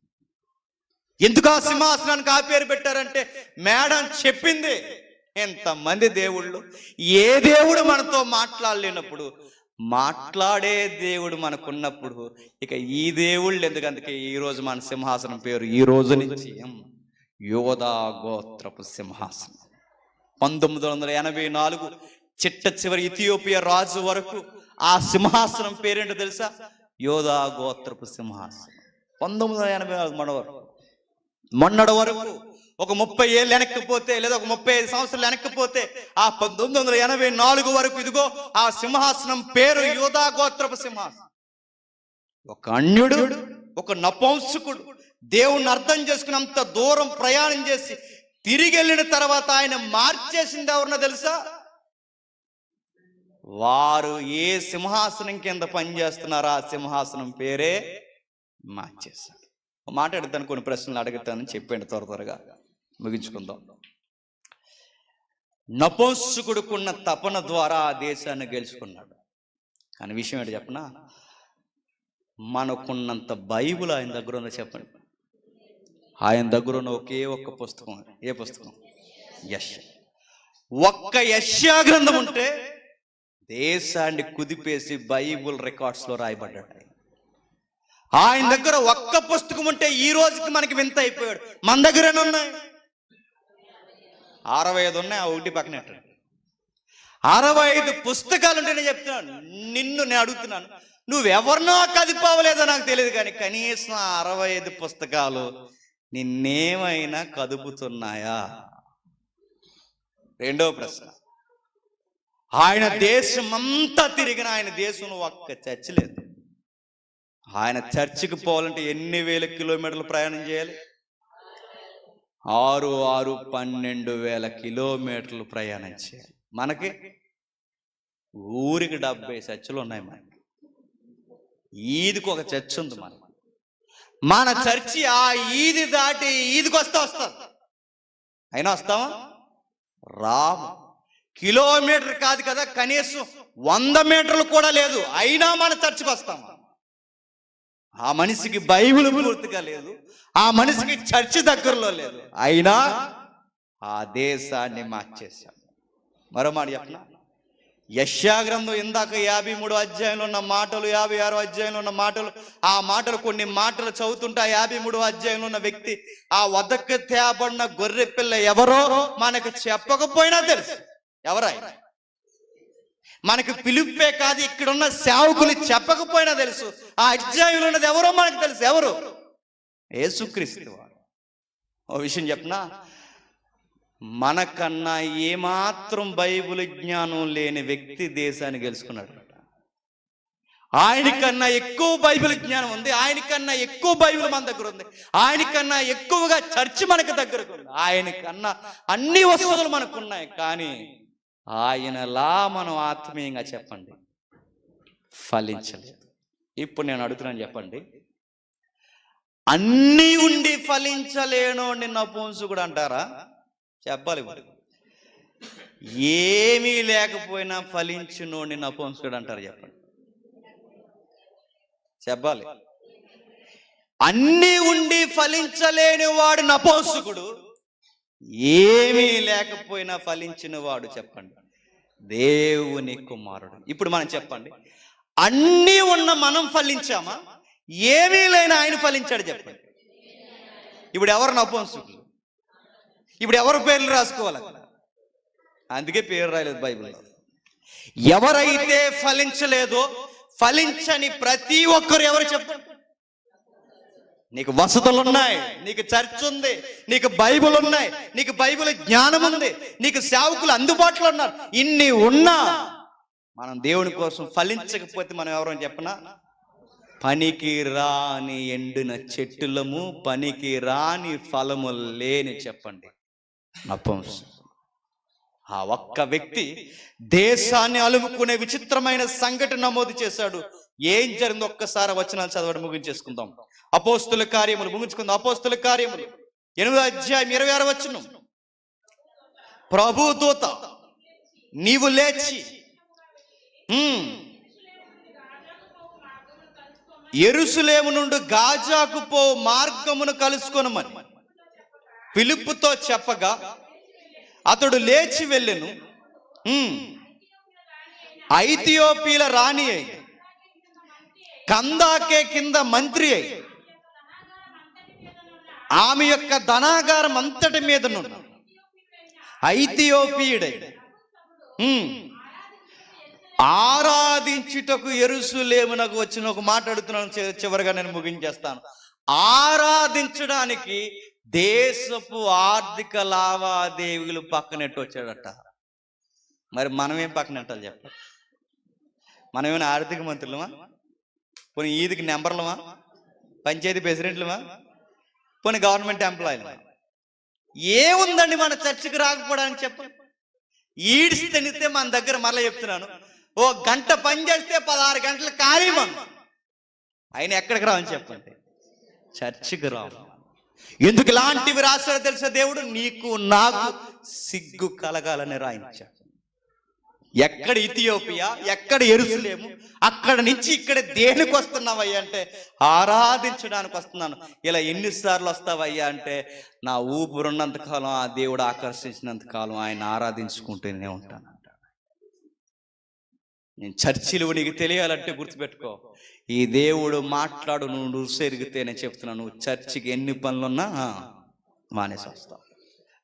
ఎందుకు ఆ సింహాసనానికి ఆ పేరు పెట్టారంటే మేడం చెప్పింది. ఎంతమంది దేవుళ్ళు, ఏ దేవుడు మనతో మాట్లాడలేనప్పుడు మాట్లాడే దేవుడు మనకున్నప్పుడు ఇక ఈ దేవుళ్ళు ఎందుకు? అందుకే ఈరోజు మన సింహాసనం పేరు ఈ రోజు నుంచి యోధా గోత్రపు సింహాసనం. 1984 చిట్ట చివరి ఇథియోపియా రాజు వరకు ఆ సింహాసనం పేరేంటో తెలుసా? యోధా గోత్రపు సింహాసనం. 1984 మొన్నటి వరకు ఒక 30 ఏళ్ళు వెనక్కిపోతే, లేదా ఒక 35 సంవత్సరాలు వెనక్కిపోతే ఆ 1984 వరకు ఇదిగో ఆ సింహాసనం పేరు యోధా గోత్రపు సింహాసనం. ఒక అన్యుడు, ఒక నపుంసకుడు దేవుణ్ణి అర్థం చేసుకుని అంత దూరం ప్రయాణం చేసి తిరిగి వెళ్ళిన తర్వాత ఆయన మార్చేసింది ఎవరన్నా తెలుసా? వారు ఏ సింహాసనం కింద పనిచేస్తున్నారో ఆ సింహాసనం పేరే మార్చేశారు. మాట్లాడతాను, కొన్ని ప్రశ్నలు అడుగుతానని చెప్పండి, త్వరగా ముగించుకుందాం. నపుంసకుడుకున్న తపన ద్వారా ఆ దేశాన్ని గెలుచుకున్నాడు. కానీ విషయం ఏంటి చెప్పనా? మనకున్నంత బైబుల్ ఆయన దగ్గర ఉందో చెప్పండి. ఆయన దగ్గర ఉన్న ఒకే ఒక్క పుస్తకం. ఏ పుస్తకం? యెషయా. ఒక్క యెషయా గ్రంథం ఉంటే దేశాన్ని కుదిపేసి బైబుల్ రికార్డ్స్లో రాయబడ్డాడు. ఆయన దగ్గర ఒక్క పుస్తకం ఉంటే ఈ రోజుకి మనకి వింత అయిపోయాడు. మన దగ్గర ఉన్నాయి 65 ఉన్నాయి, ఆ ఒకటి పక్కన 65 పుస్తకాలు ఉంటే నేను చెప్తున్నాను, నేను అడుగుతున్నాను, నువ్వెవరినో కదిపోవలేదో నాకు తెలియదు, కానీ కనీసం 65 పుస్తకాలు నిన్నేమైనా కదుపుతున్నాయా? రెండో ప్రశ్న, ఆయన దేశం అంతా తిరిగిన ఆయన దేశంలో ఒక్క చర్చ్ లేదు. ఆయన చర్చికి పోవాలంటే ఎన్ని వేల కిలోమీటర్లు ప్రయాణం చేయాలి? 12,000 కిలోమీటర్లు ప్రయాణం చేయాలి. మనకి ఊరికి 70 చర్చిలు ఉన్నాయి. మనకి ఈదికి ఒక చర్చ్ ఉంది. మన చర్చి ఆ ఈది దాటి ఈదికి వస్తారు. అయినా వస్తామా? రాము. కిలోమీటర్ కాదు కదా, కనీసం 100 మీటర్లు కూడా లేదు, అయినా మన చర్చికి వస్తామా? ఆ మనిషికి బైబిల్ పూర్తిగా లేదు, ఆ మనిషికి చర్చి దగ్గరలో లేదు, అయినా ఆ దేశాన్ని మార్చేశాం. మరో మాట చెప్పనా? యెషయా గ్రంథం ఇందాక 53 అధ్యాయంలో ఉన్న మాటలు, 56 అధ్యాయంలో ఉన్న మాటలు, ఆ మాటలు కొన్ని మాటలు చదువుతుంటే 53 అధ్యాయంలో ఉన్న వ్యక్తి ఆ వద్దకు తేబడిన గొర్రె పిల్ల ఎవరో మనకు చెప్పకపోయినా తెలుసు. ఎవరై? మనకు పిలుపే కాదు, ఇక్కడున్న సేవకులు చెప్పకపోయినా తెలుసు. ఆ అధ్యాయంలో ఉన్నది ఎవరో మనకు తెలుసు. ఎవరు? యేసుక్రీస్తు వారు. ఓ విషయం చెప్పనా? మనకన్నా ఏమాత్రం బైబిల్ జ్ఞానం లేని వ్యక్తి దేశాన్ని గెలుచుకున్నాడు. ఆయనకన్నా ఎక్కువ బైబిల్ జ్ఞానం ఉంది, ఆయనకన్నా ఎక్కువ బైబిల్ మన దగ్గర ఉంది, ఆయనకన్నా ఎక్కువగా చర్చి మనకు దగ్గరకు ఉంది, ఆయనకన్నా అన్ని వస్తువులు మనకున్నాయి. కానీ ఆయనలా మనం ఆత్మీయంగా చెప్పండి ఫలించలేదు. ఇప్పుడు నేను అడుగుతున్నాను, చెప్పండి, అన్నీ ఉండి ఫలించలేను నపుంసకుడు అంటారా? చెప్పాలి. ఏమీ లేకపోయినా ఫలించునోడిని నపుంసకుడు అంటారు? చెప్పండి, చెప్పాలి. అన్నీ ఉండి ఫలించలేని వాడు నపుంసకుడు, ఏమీ లేకపోయినా ఫలించిన వాడు చెప్పండి దేవుని కుమారుడు. ఇప్పుడు మనం చెప్పండి, అన్నీ ఉన్న మనం ఫలించామా? ఏమీ లేని ఆయన ఫలించాడు? చెప్పండి. ఇప్పుడు ఎవరు నపుంసకులు? ఇప్పుడు ఎవరు పేర్లు రాసుకోవాలి? అందుకే పేరు రాయలేదు బైబిల్లో. ఎవరైతే ఫలించలేదో, ఫలించని ప్రతి ఒక్కరు ఎవరు చెప్పండి? నీకు వసతులు ఉన్నాయి, నీకు చర్చ్ ఉంది, నీకు బైబిల్ ఉన్నాయి, నీకు బైబిల్ జ్ఞానం ఉంది, నీకు సేవకులు అందుబాటులో ఉన్నారు, ఇన్ని ఉన్నా మనం దేవుని కోసం ఫలించకపోతే మనం ఎవరని చెప్పనా? పనికి రాని ఎండిన చెట్టులము, పనికి రాని ఫలము లేని చెప్పండి నపుంసకుడు. ఆ ఒక్క వ్యక్తి దేశాన్ని అలుముకునే విచిత్రమైన సంఘటన నమోదు చేశాడు. ఏం జరిగిందో ఒక్కసారి వచనాలు చదవడం ముగించేసుకుందాం. అపోస్తుల కార్యములు ముగించుకుందాం. అపోస్తుల కార్యములు 8వ అధ్యాయం 26వ వచనం. ప్రభు దూత నీవు లేచి యెరూషలేము నుండి గాజాకు పో మార్గమును కలుసుకొనమని ఫిలిప్పుతో చెప్పగా అతడు లేచి వెళ్ళెను. ఐథియోపియల రాణి అయి కందాకే కింద మంత్రి అయి ఆమె యొక్క ధనాగారం అంతటి మీద ఐథియోపియుడై ఆరాధించుటకు యెరూషలేమునకు వచ్చిన ఒక మాట అడుగుతున్నాను, చివరిగా నేను ముగించేస్తాను. ఆరాధించడానికి దేశపు ఆర్థిక లావాదేవీలు పక్కనెట్టు వచ్చాడట. మరి మనమేం పక్కనెట్టాలి చెప్పండి? మనమేమైనా ఆర్థిక మంత్రులమా? పోనీ ఈదికి నెంబర్లమా? పంచాయతీ ప్రెసిడెంట్లమా? పోనీ గవర్నమెంట్ ఎంప్లాయీలమా? ఏముందండి మన చర్చికి రాకపోవడానికి చెప్పండి? ఈడ్చితే మన దగ్గర మరలా చెప్తున్నాను, ఓ గంట పని చేస్తే 16 గంటలు ఖాళీ మనం. ఆయన ఎక్కడికి రావని చెప్పండి? చర్చికి రావు. ఎందుకు ఇలాంటివి రాశాడో తెలుసా? దేవుడు నీకు నాకు సిగ్గు కలగాలని రాయించాడు. ఎక్కడ ఇథియోపియా, ఎక్కడ యెరూషలేము, అక్కడ నుంచి ఇక్కడ దేనికి వస్తున్నావయ్యా అంటే ఆరాధించడానికి వస్తున్నాను. ఇలా ఎన్నిసార్లు వస్తావయ్యా అంటే నా ఊపిరున్నంత కాలం, ఆ దేవుడు ఆకర్షించినంత కాలం ఆయన ఆరాధించుకుంటూనే ఉంటాను. నేను చర్చిలు నీకు తెలియాలంటే గుర్తుపెట్టుకో, ఈ దేవుడు మాట్లాడు, నువ్వు సెరిగితే నేను చెప్తున్నాను, నువ్వు చర్చికి ఎన్ని పనులున్నా మానేసి వస్తావు.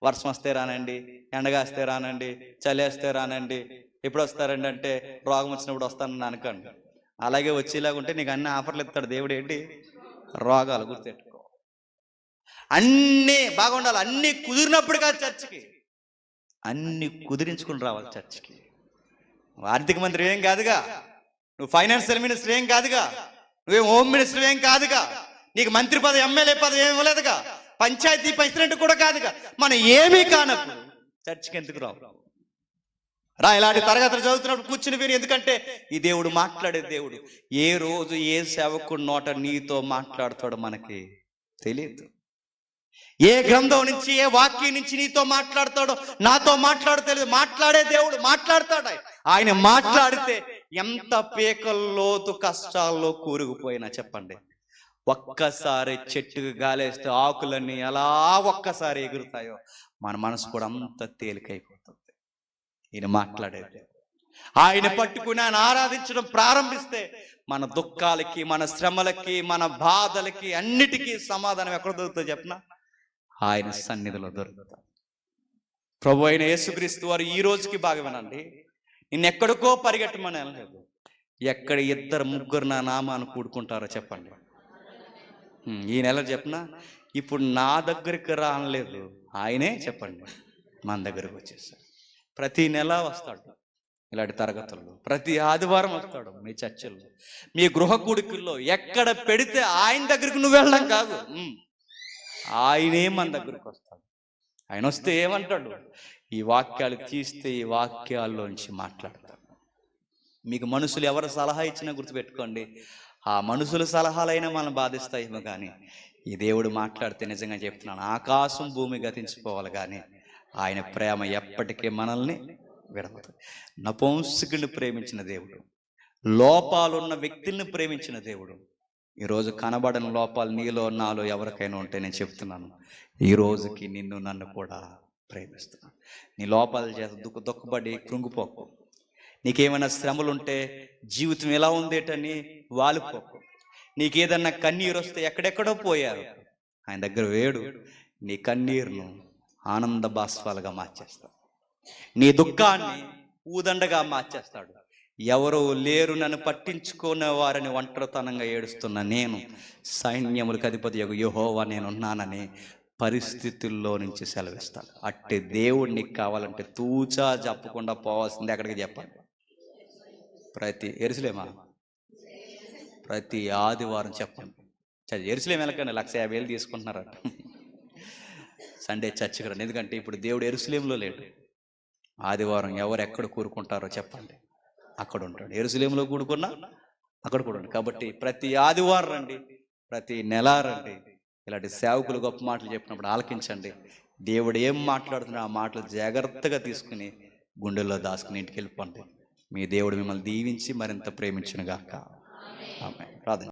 వర్షం వస్తే రానండి, ఎండగాస్తే రానండి, చలేస్తే రానండి, ఎప్పుడు వస్తారండి అంటే రోగం వచ్చినప్పుడు వస్తానని అనుకోండి. అలాగే వచ్చేలాగుంటే నీకు అన్ని ఆఫర్లు ఇస్తాడు దేవుడు. ఏంటి? రోగాలు. గుర్తెట్టుకో, అన్నీ బాగుండాలి, అన్నీ కుదిరినప్పుడు కాదు చర్చికి, అన్నీ కుదిరించుకుని రావాలి చర్చికి. ఆర్థిక మంత్రి ఏం కాదుగా, నువ్వు ఫైనాన్షియల్ మినిస్టర్ ఏం కాదుగా, నువ్వేం హోమ్ మినిస్టర్ ఏం కాదుగా, నీకు మంత్రి పదవి ఎమ్మెల్యే పదవి ఏమి ఇవ్వలేదుగా, పంచాయతీ ప్రెసిడెంట్ కూడా కాదుగా. మనం ఏమీ కానప్పుడు చర్చికి ఎందుకు రా ఇలాంటి తరగతులు చదువుతున్నప్పుడు కూర్చుని విని. ఎందుకంటే ఈ దేవుడు మాట్లాడే దేవుడు. ఏ రోజు ఏ సేవకుడు నోట నీతో మాట్లాడతాడో మనకి తెలియదు. ఏ గ్రంథం నుంచి ఏ వాక్యం నుంచి నీతో మాట్లాడతాడో నాతో తెలియదు. మాట్లాడే దేవుడు మాట్లాడతాడు. ఆయన మాట్లాడితే ఎంత పీకల్లోతు కష్టాల్లో కూరుకుపోయినా చెప్పండి, ఒక్కసారి చెట్టుకు గాలేస్తే ఆకులన్నీ ఎలా ఒక్కసారి ఎగురుతాయో మన మనసు కూడా అంత తేలికైపోతుంది. ఈయన మాట్లాడేది. ఆయన పట్టుకుని ఆయన ఆరాధించడం ప్రారంభిస్తే మన దుఃఖాలకి, మన శ్రమలకి, మన బాధలకి అన్నిటికీ సమాధానం ఎక్కడ దొరుకుతుందో చెప్పనా? ఆయన సన్నిధిలో దొరుకుతాం. ప్రభు అయిన యేసుక్రీస్తు వారు ఈ రోజుకి బాగా వినండి, నిన్నెక్కడికో పరిగెట్టమని అనలేదు. ఎక్కడ 2-3 నా నామాన్ని కూడుకుంటారో చెప్పండి. ఈ నెల చెప్పనా, ఇప్పుడు నా దగ్గరికి రా అనలేదు, ఆయనే చెప్పండి మన దగ్గరకు వచ్చేసాడు. ప్రతి నెల వస్తాడు ఇలాంటి తరగతుల్లో, ప్రతి ఆదివారం వస్తాడు మీ చర్చల్లో, మీ గృహ కూడికల్లో. ఎక్కడ పెడితే ఆయన దగ్గరికి నువ్వు వెళ్ళడం కాదు, ఆయనే మన దగ్గరికి వస్తాడు. ఆయన వస్తే ఏమంటాడు? ఈ వాక్యాలు తీస్తే ఈ వాక్యాల్లోంచి మాట్లాడతాడు. మీకు మనుషులు ఎవరు సలహా ఇచ్చినా గుర్తుపెట్టుకోండి, ఆ మనుషుల సలహాలైనా మనం బాధిస్తాయేమో, కానీ ఈ దేవుడు మాట్లాడితే నిజంగా చెప్తున్నాను, ఆకాశం భూమి గతించిపోవాలి కానీ ఆయన ప్రేమ ఎప్పటికీ మనల్ని విడవదు. నపుంసకుల్ని ప్రేమించిన దేవుడు, లోపాలున్న వ్యక్తుల్ని ప్రేమించిన దేవుడు. ఈరోజు కనబడని లోపాలు నీలో నాలో ఎవరికైనా ఉంటే నేను చెప్తున్నాను, ఈ రోజుకి నిన్ను నన్ను కూడా ప్రేమిస్తున్నాను. నీ లోపాలు చేత దుఃఖపడి కృంగిపోకు. నీకేమైనా శ్రమలుంటే జీవితం ఎలా ఉందేటని వాలిపోకు. నీకేదన్నా కన్నీరు వస్తే ఎక్కడెక్కడో పోయారు, ఆయన దగ్గర వేడు. నీ కన్నీరును ఆనంద బాష్పాలుగా మార్చేస్తాడు. నీ దుఃఖాన్ని ఊదండగా మార్చేస్తాడు. ఎవరు లేరు నన్ను పట్టించుకునే వారిని ఒంటరితనంగా ఏడుస్తున్న నేను, సైన్యములకు అధిపతి యెహోవా నేనున్నానని పరిస్థితుల్లో నుంచి సెలవిస్తాడు. అట్టి దేవుడు నీకు కావాలంటే తూచా చెప్పకుండా పోవాల్సింది ఎక్కడికి చెప్పండి? ఎరుసలేమా? ప్రతి ఆదివారం చెప్పండి. ఎరుసలేం వెళ్ళకండి, 150,000 తీసుకుంటున్నారట సండే చర్చికి రండి. ఎందుకంటే ఇప్పుడు దేవుడు ఎరుసలేంలో లేడు. ఆదివారం ఎవరు ఎక్కడ కూరుకుంటారో చెప్పండి, అక్కడ ఉంటాడు. ఎరుసలేంలో కూడుకున్నా అక్కడ కూడా ఉంటాడు. కాబట్టి ప్రతి ఆదివారం రండి, ప్రతి నెల రండి. ఇలాంటి సేవకులు గొప్ప మాటలు చెప్పినప్పుడు ఆలకించండి. దేవుడు ఏం మాట్లాడుతున్నా ఆ మాటలు జాగ్రత్తగా తీసుకుని గుండెల్లో దాచుకుని ఇంటికి వెళ్ళిపోండి. మీ దేవుడు మిమ్మల్ని దీవించి మరింత ప్రేమించునుగాక. ఆమేన్. ప్రార్థన.